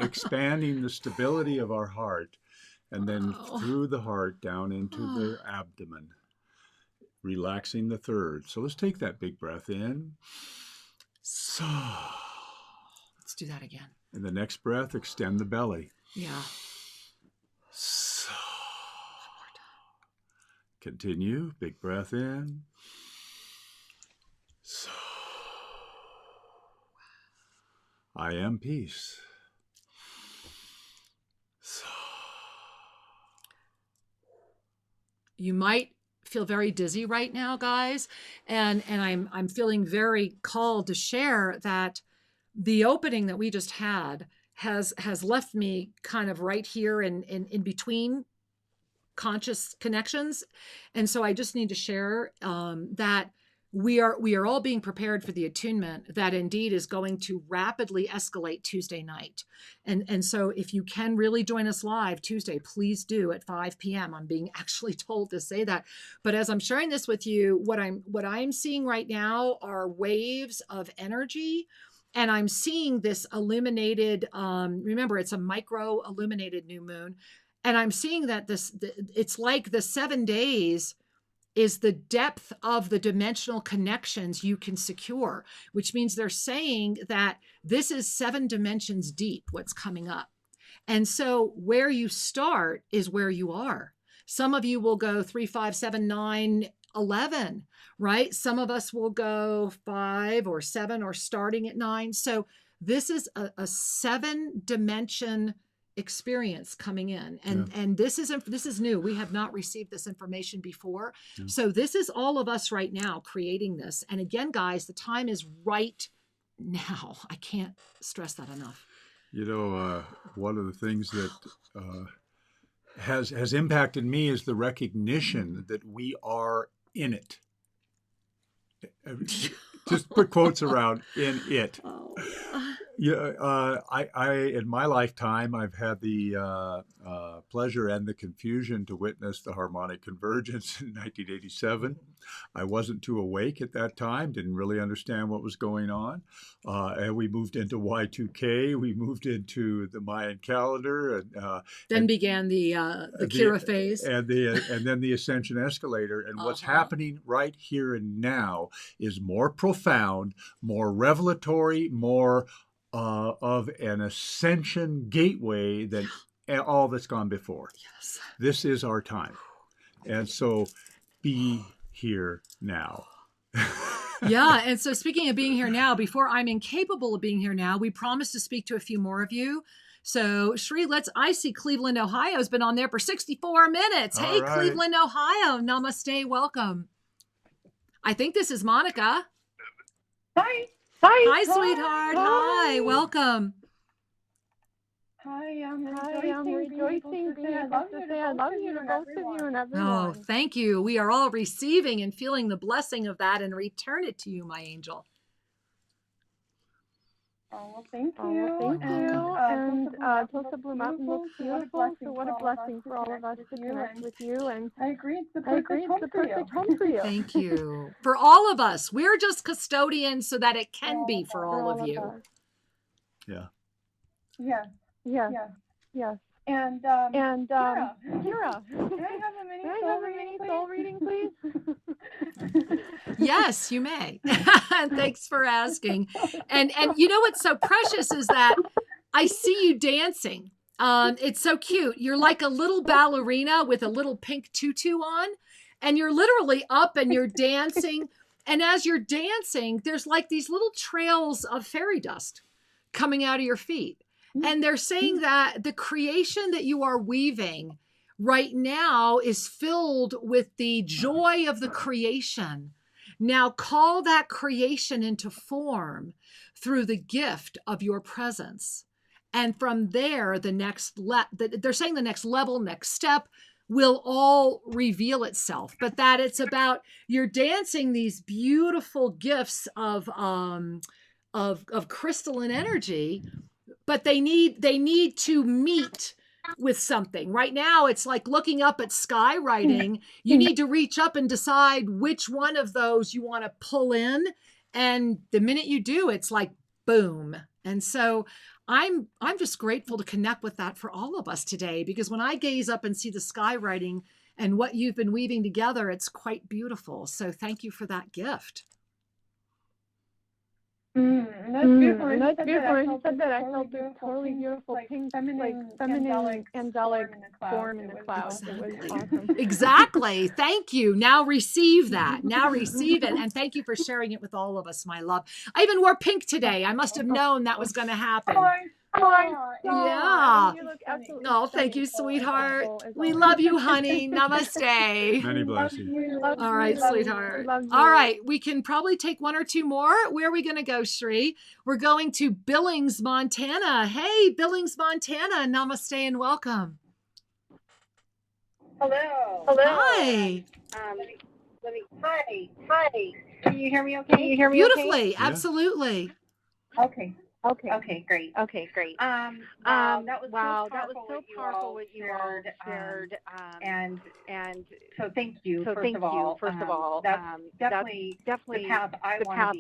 expanding the stability of our heart, and then through the heart down into the abdomen, relaxing the third. So let's take that big breath in. So let's do that again. And the next breath, extend the belly. Yeah. So continue. Big breath in. So I am peace. So you might feel very dizzy right now, guys. And I'm feeling very called to share that the opening that we just had has left me kind of right here in between conscious connections. And so I just need to share that we are all being prepared for the attunement that indeed is going to rapidly escalate Tuesday night. And so if you can really join us live Tuesday, please do at 5 p.m. I'm being actually told to say that. But as I'm sharing this with you, what I'm seeing right now are waves of energy. And I'm seeing this illuminated, remember, it's a micro illuminated new moon. And I'm seeing that it's like the 7 days is the depth of the dimensional connections you can secure, which means they're saying that this is 7 dimensions deep, what's coming up. And so where you start is where you are. Some of you will go 3, 5, 7, 9, 11, right? Some of us will go 5 or 7 or starting at 9. So this is a 7 dimension experience coming in, and this is new. We have not received this information before. So this is all of us right now creating this. And again, guys, the time is right now. I can't stress that enough. One of the things that has impacted me is the recognition that we are in it. Just put quotes around "in it." I in my lifetime, I've had the pleasure and the confusion to witness the harmonic convergence in 1987. I wasn't too awake at that time, didn't really understand what was going on. And we moved into Y2K, we moved into the Mayan calendar. Then began the Kira phase. And then the Ascension escalator. And what's happening right here and now is more profound, more revelatory, more of an ascension gateway than all that's gone before. Yes. This is our time. And so be here now. Yeah. And so speaking of being here now, before I'm incapable of being here now, we promised to speak to a few more of you. So Shri, I see Cleveland, Ohio has been on there for 64 minutes. Hey, right. Cleveland, Ohio. Namaste. Welcome. I think this is Monica. Hi. Hi, sweetheart. Hi. Welcome. Hi, I'm rejoicing being able to say I love you to both of you and everyone. Oh, thank you. We are all receiving and feeling the blessing of that and return it to you, my angel. Oh, well, thank you. And Tulsa Blue Mountain looks beautiful, so what a blessing for all of us to connect with you. And I agree, it's the perfect home for you. Thank you. For all of us. We're just custodians so that it can be for all of you. Yeah. Yeah. Yes. And Kira, can I have a mini soul reading, please? Yes, you may. Thanks for asking. And you know what's so precious is that I see you dancing. It's so cute. You're like a little ballerina with a little pink tutu on, and you're literally up and you're dancing. And as you're dancing, there's like these little trails of fairy dust coming out of your feet. And they're saying that the creation that you are weaving right now is filled with the joy of the creation. Now call that creation into form through the gift of your presence. And from there, they're saying the next level, next step will all reveal itself. But that it's about, you're dancing these beautiful gifts of crystalline energy, but they need to meet with something. Right now, it's like looking up at skywriting. You need to reach up and decide which one of those you want to pull in. And the minute you do, it's like, boom. And so I'm just grateful to connect with that for all of us today, because when I gaze up and see the skywriting and what you've been weaving together, it's quite beautiful. So thank you for that gift. That's beautiful. You said that I felt this totally beautiful pink, feminine, angelic form in the clouds. Exactly. It was awesome. Exactly. Thank you. Now receive that. Now receive it. And thank you for sharing it with all of us, my love. I even wore pink today. I must have known that was going to happen. Oh, I'm so. Yeah. You look absolutely Oh, thank you, stunning, sweetheart. wonderful, as We always. love you, honey. Namaste. Many blessings. Love All right, you. sweetheart. Love you. All right, we can probably take one or two more. Where are we going to go, Shri? We're going to Billings, Montana. Hey, Billings, Montana. Namaste and welcome. Hello. Hi. Let me. Hi. Can you hear me okay? Beautifully. Yeah. Absolutely. Okay. Okay, Great. Wow, that was so powerful what you all shared. And so thank you. First of all, that's definitely the path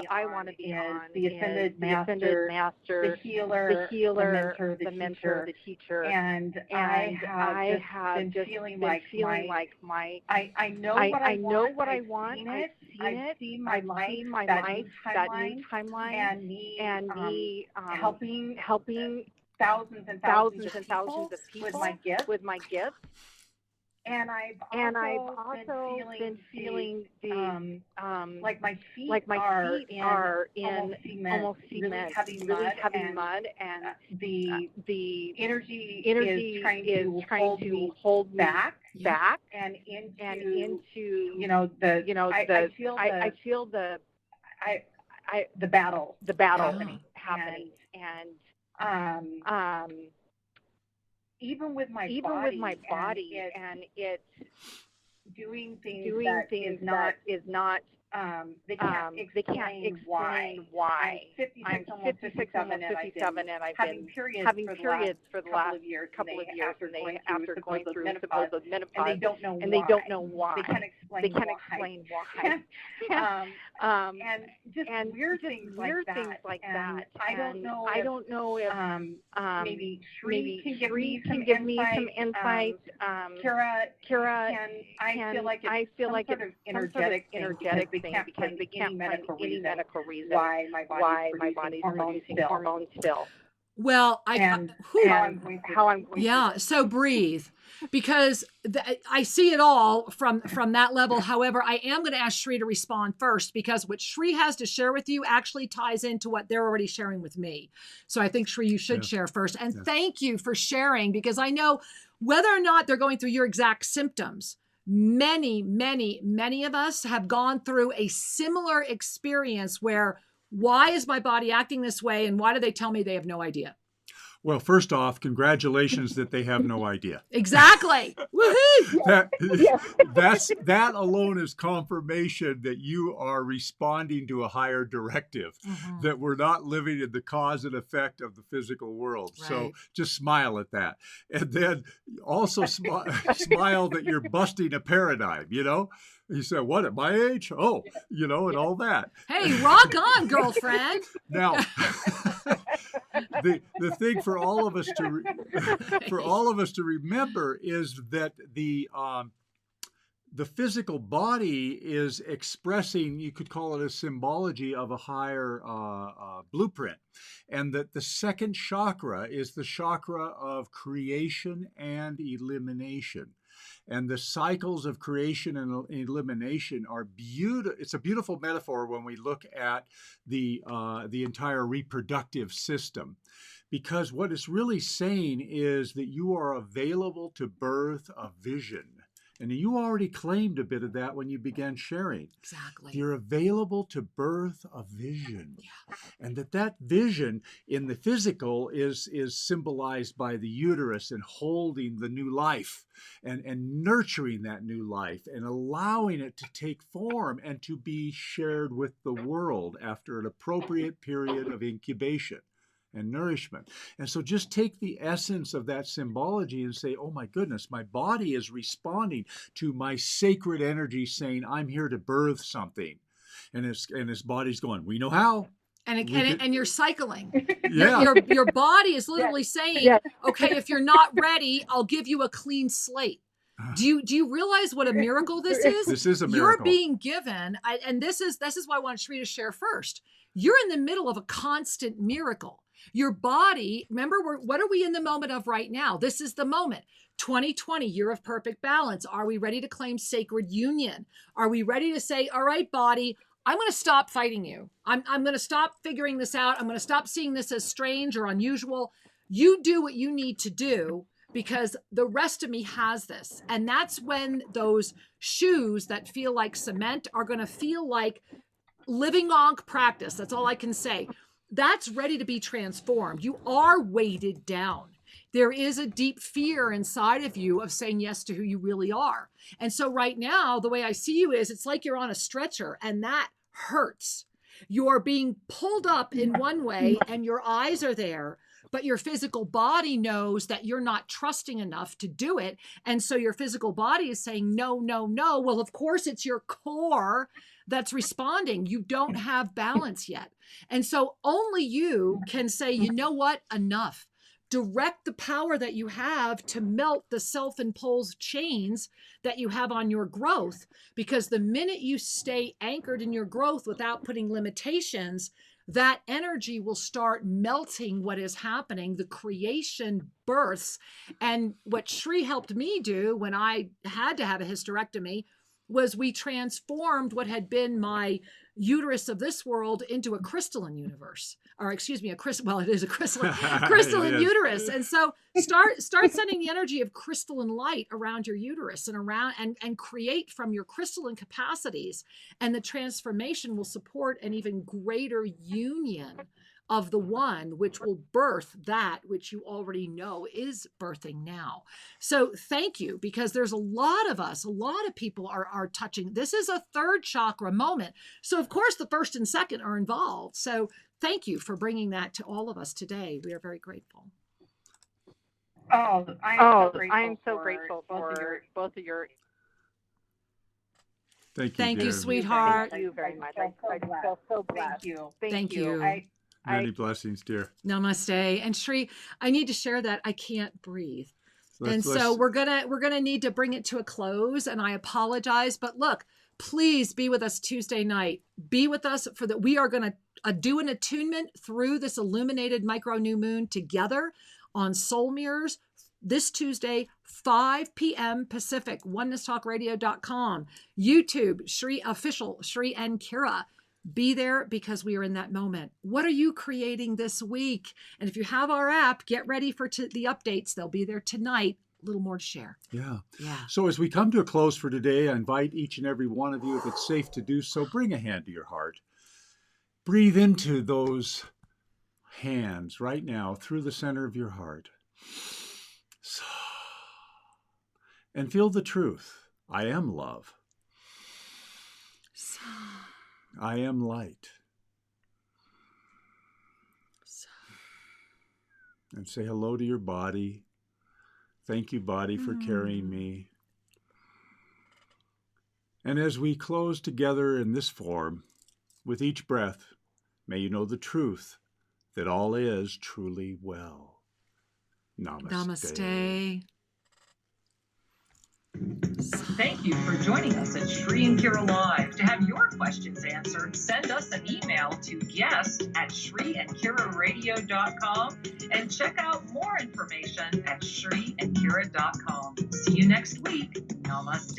I want to be on. The ascended master, the healer, the mentor, the teacher. And I have just been feeling like my I know what I want. I've seen my life, that new timeline, and me helping thousands and thousands of people with my gifts. And I've also been feeling the like my feet are in almost cement, really heavy mud, and the energy is trying to hold me back and into I feel the battle happening. And even with my body and it's doing things that is not they can't explain why. I'm 56, almost 57, and I've been having periods for the last couple of years, and after going through supposed menopause, and they don't know why. They can't explain why. And just weird things like that. I don't know if maybe Shri can give me some insight. Kira I feel like it's some sort of energetic thing because they can't find any medical reason why my body's producing hormones still. Well, how I'm going yeah. So breathe, because I see it all from that level. However, I am going to ask Shri to respond first, because what Shri has to share with you actually ties into what they're already sharing with me. So I think, Shri, you should share first. And thank you for sharing, because I know whether or not they're going through your exact symptoms, many of us have gone through a similar experience where, why is my body acting this way? And why do they tell me they have no idea? Well, first off, congratulations that they have no idea. Exactly. Woohoo! That alone is confirmation that you are responding to a higher directive, that we're not living in the cause and effect of the physical world. Right. So just smile at that. And then also smile that you're busting a paradigm, you know? He said, what, at my age? Oh, you know, and all that. Hey, rock on, girlfriend. Now, the thing for all of us to remember is that the physical body is expressing, you could call it a symbology of a higher blueprint, and that the second chakra is the chakra of creation and elimination. And the cycles of creation and elimination are beautiful. It's a beautiful metaphor when we look at the entire reproductive system, because what it's really saying is that you are available to birth a vision. And you already claimed a bit of that when you began sharing. Exactly. You're available to birth a vision. Yeah. And that vision in the physical is symbolized by the uterus and holding the new life and nurturing that new life and allowing it to take form and to be shared with the world after an appropriate period of incubation and nourishment. And so just take the essence of that symbology and say, oh my goodness, my body is responding to my sacred energy saying, I'm here to birth something. And his body's going, we know how. And you're cycling. Yeah. Your body is literally saying, okay, if you're not ready, I'll give you a clean slate. Do you realize what a miracle this is? This is a miracle. You're being given, and this is why I want Shri to share first. You're in the middle of a constant miracle. Your body, remember, what are we in the moment of right now? This is the moment. 2020, year of perfect balance. Are we ready to claim sacred union? Are we ready to say, all right, body, I'm going to stop fighting you. I'm going to stop figuring this out. I'm going to stop seeing this as strange or unusual. You do what you need to do, because the rest of me has this. And that's when those shoes that feel like cement are going to feel like living on practice. That's all I can say. That's ready to be transformed. You are weighted down. There is a deep fear inside of you of saying yes to who you really are. And so right now, the way I see you is it's like you're on a stretcher, and that hurts. You are being pulled up in one way and your eyes are there, but your physical body knows that you're not trusting enough to do it. And so your physical body is saying, no, no, no. Well, of course, it's your core that's responding. You don't have balance yet. And so only you can say, you know what? Enough. Direct the power that you have to melt the self-imposed chains that you have on your growth. Because the minute you stay anchored in your growth without putting limitations, that energy will start melting what is happening. The creation births. And what Shri helped me do when I had to have a hysterectomy was we transformed what had been my uterus of this world into a crystalline universe, or excuse me, well, it is a crystalline uterus. And so start sending the energy of crystalline light around your uterus and around and create from your crystalline capacities. And the transformation will support an even greater union of the one, which will birth that which you already know is birthing now. So thank you, because there's a lot of people are touching. This is a third chakra moment. So of course the first and second are involved. So thank you for bringing that to all of us today. We are very grateful. I am so grateful for both of your. Thank you, sweetheart. Thank you very much. I feel so blessed. Thank you. Many blessings, dear. Namaste. And Shri, I need to share that I can't breathe. So we're gonna need to bring it to a close, and I apologize. But look, please be with us Tuesday night. Be with us for that. We are gonna do an attunement through this illuminated micro new moon together on Soul Mirrors this Tuesday, 5 p.m. Pacific, onenesstalkradio.com, YouTube, Shri Official, Shri and Kira. Be there, because we are in that moment. What are you creating this week? And if you have our app, get ready for the updates. They'll be there tonight. A little more to share. Yeah. So as we come to a close for today, I invite each and every one of you, if it's safe to do so, bring a hand to your heart. Breathe into those hands right now through the center of your heart. And feel the truth. I am love. I am light. And say hello to your body. Thank you, body, for carrying me. And as we close together in this form, with each breath, may you know the truth that all is truly well. Namaste. Namaste. Thank you for joining us at Shri and Kira Live. To have your questions answered, send us an email to guest@shriandkiraradio.com and check out more information at shriandkira.com. See you next week. Namaste.